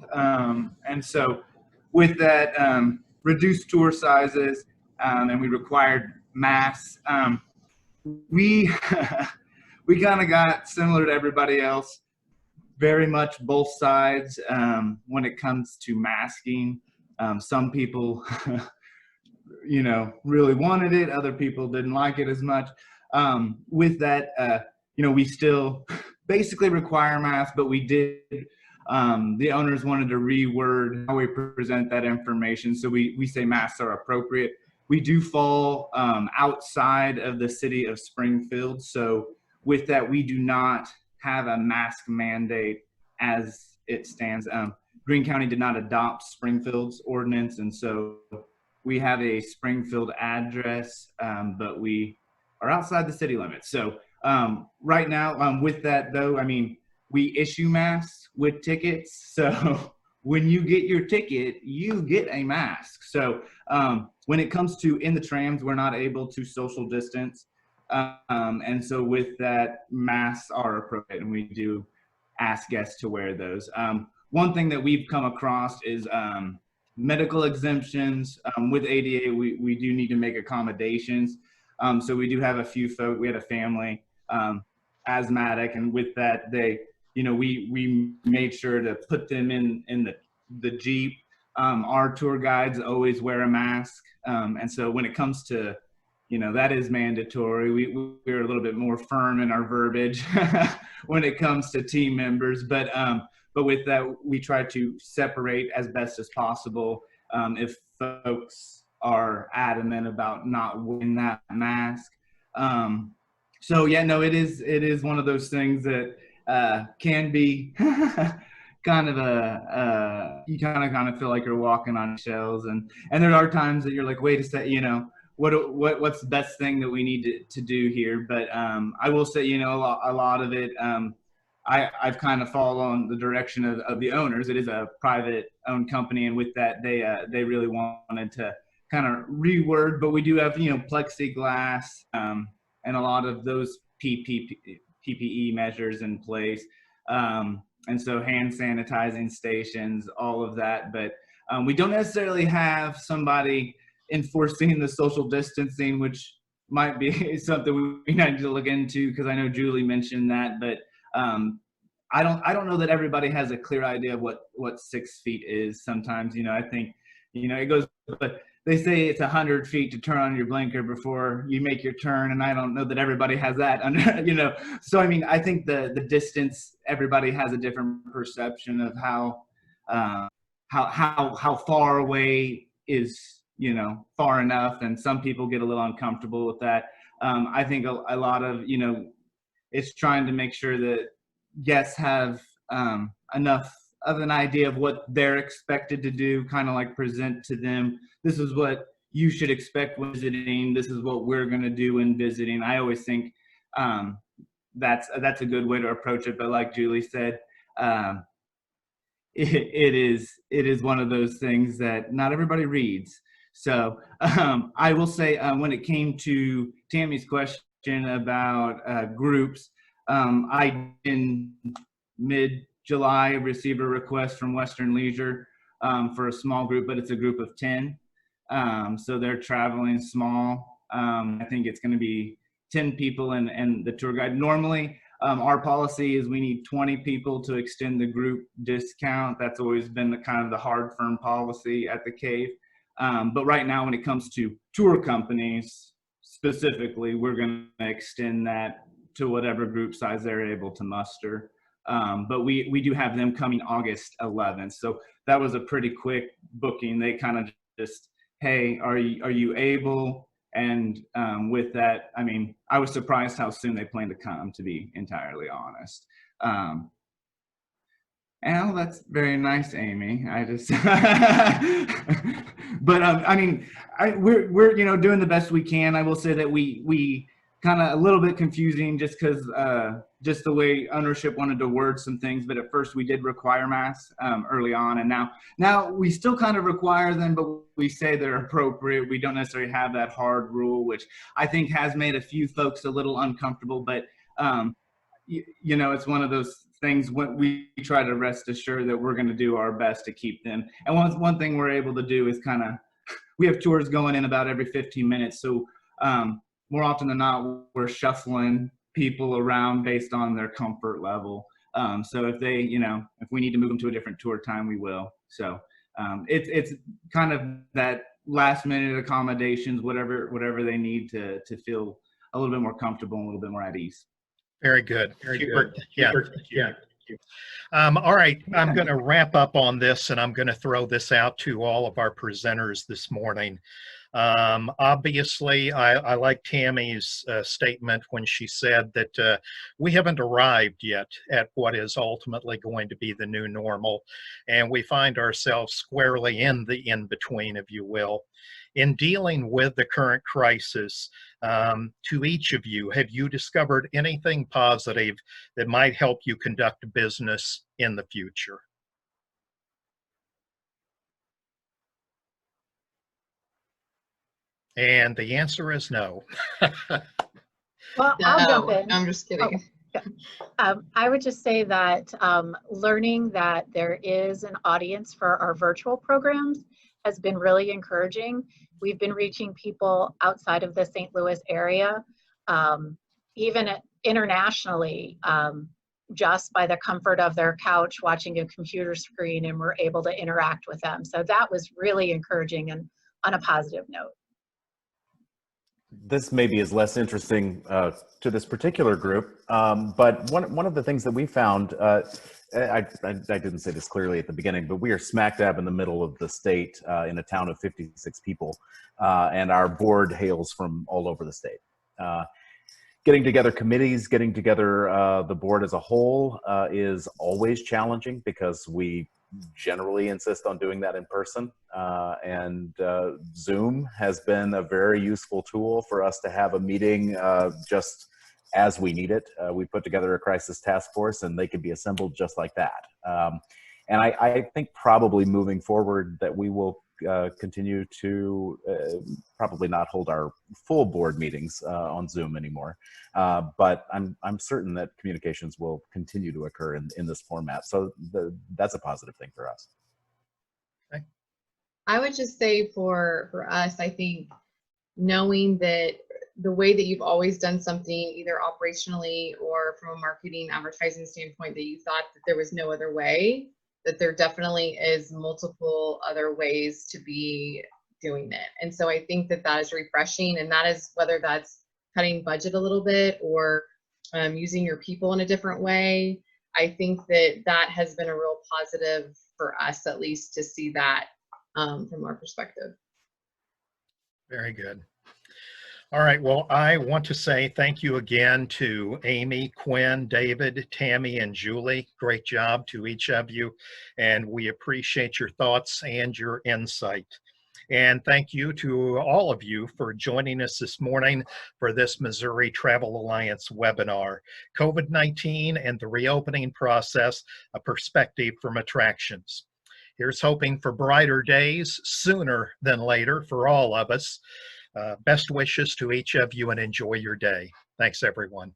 and so with that reduced tour sizes and we required masks, we kind of got similar to everybody else, very much both sides when it comes to masking. Some people you know, really wanted it. Other people didn't like it as much. With that, you know, we still basically require masks, but we did, the owners wanted to reword how we present that information. So we say masks are appropriate. We do fall outside of the city of Springfield. So with that, we do not have a mask mandate as it stands. Greene County did not adopt Springfield's ordinance, and so we have a Springfield address, but we are outside the city limits. So right now, with that though, I mean, we issue masks with tickets. So when you get your ticket, you get a mask. So when it comes to in the trams, we're not able to social distance. And so with that, masks are appropriate, and we do ask guests to wear those. One thing that we've come across is medical exemptions. With ADA, we do need to make accommodations. So we do have a few folks, we had a family, asthmatic, and with that, they you know, we made sure to put them in the Jeep. Our tour guides always wear a mask. And so when it comes to, you know, that is mandatory. We're a little bit more firm in our verbiage when it comes to team members. But with that, we try to separate as best as possible if folks are adamant about not wearing that mask. So yeah, no, it is one of those things that can be kind of you kind of feel like you're walking on shells, and there are times that you're like, wait a second, you know, what's the best thing that we need to do here? But I will say, you know, a lot of it, I've kind of followed the direction of the owners. It is a private owned company, and with that, they really wanted to kind of reword, but we do have, you know, plexiglass and a lot of those PPE measures in place. And so hand sanitizing stations, all of that. But we don't necessarily have somebody enforcing the social distancing, which might be something we need to look into, because I know Julie mentioned that. But I don't know that everybody has a clear idea of what 6 feet is. Sometimes, you know, I think, you know, it goes, but they say it's 100 feet to turn on your blinker before you make your turn, and I don't know that everybody has that under, you know. So I mean, I think the distance, everybody has a different perception of how far away is, you know, far enough, and some people get a little uncomfortable with that. I think a lot of, you know, it's trying to make sure that guests have enough of an idea of what they're expected to do, kind of like present to them, this is what you should expect when visiting, this is what we're going to do when visiting. I always think that's a good way to approach it. But like Julie said, it is one of those things that not everybody reads. So I will say, when it came to Tami's question about groups, I in mid-July received a request from Western Leisure for a small group, but it's a group of 10. So they're traveling small. I think it's going to be 10 people and the tour guide. Normally, our policy is we need 20 people to extend the group discount. That's always been the kind of the hard, firm policy at the Cave. But right now, when it comes to tour companies specifically, we're going to extend that to whatever group size they're able to muster. But we do have them coming August 11th. So that was a pretty quick booking. They kind of just, hey, are you able? And with that, I mean, I was surprised how soon they plan to come, to be entirely honest. Oh, that's very nice, Amy. I just, but I mean, we're you know, doing the best we can. I will say that we kind of a little bit confusing just because just the way ownership wanted to word some things. But at first we did require masks early on, and now we still kind of require them, but we say they're appropriate. We don't necessarily have that hard rule, which I think has made a few folks a little uncomfortable. But you know, it's one of those things when we try to rest assured that we're going to do our best to keep them. And one thing we're able to do is kind of, we have tours going in about every 15 minutes. So more often than not, we're shuffling people around based on their comfort level. So if they, you know, if we need to move them to a different tour time, we will. So it's kind of that last minute accommodations, whatever they need to feel a little bit more comfortable and a little bit more at ease. Very good. Very good. Yeah. All right. I'm going to wrap up on this, and I'm going to throw this out to all of our presenters this morning. Obviously, I like Tami's statement when she said that we haven't arrived yet at what is ultimately going to be the new normal, and we find ourselves squarely in the in-between, if you will. In dealing with the current crisis, to each of you, have you discovered anything positive that might help you conduct business in the future? And the answer is no. Well, I'll jump in. I'm just kidding. Oh. I would just say that learning that there is an audience for our virtual programs has been really encouraging. We've been reaching people outside of the St. Louis area, even internationally. just by the comfort of their couch watching a computer screen, and were able to interact with them. So that was really encouraging and on a positive note. This maybe is less interesting to this particular group, but one of the things that we found, I didn't say this clearly at the beginning, but we are smack dab in the middle of the state in a town of 56 people, and our board hails from all over the state. Getting together committees, getting together the board as a whole is always challenging because we generally insist on doing that in person, and Zoom has been a very useful tool for us to have a meeting just as we need it. We put together a crisis task force and they can be assembled just like that. And I think probably moving forward that we will continue to probably not hold our full board meetings on Zoom anymore, but I'm certain that communications will continue to occur in this format. So that's a positive thing for us. Okay. I would just say for us, I think knowing that the way that you've always done something, either operationally or from a marketing advertising standpoint, that you thought that there was no other way, that there definitely is multiple other ways to be doing it. And so I think that that is refreshing, and that is whether that's cutting budget a little bit or using your people in a different way. I think that that has been a real positive for us, at least, to see that from our perspective. Very good. All right, well, I want to say thank you again to Amy, Quin, David, Tami, and Julie. Great job to each of you, and we appreciate your thoughts and your insight. And thank you to all of you for joining us this morning for this Missouri Travel Alliance webinar, COVID-19 and the Reopening Process, a Perspective from Attractions. Here's hoping for brighter days sooner than later for all of us. Best wishes to each of you and enjoy your day. Thanks, everyone.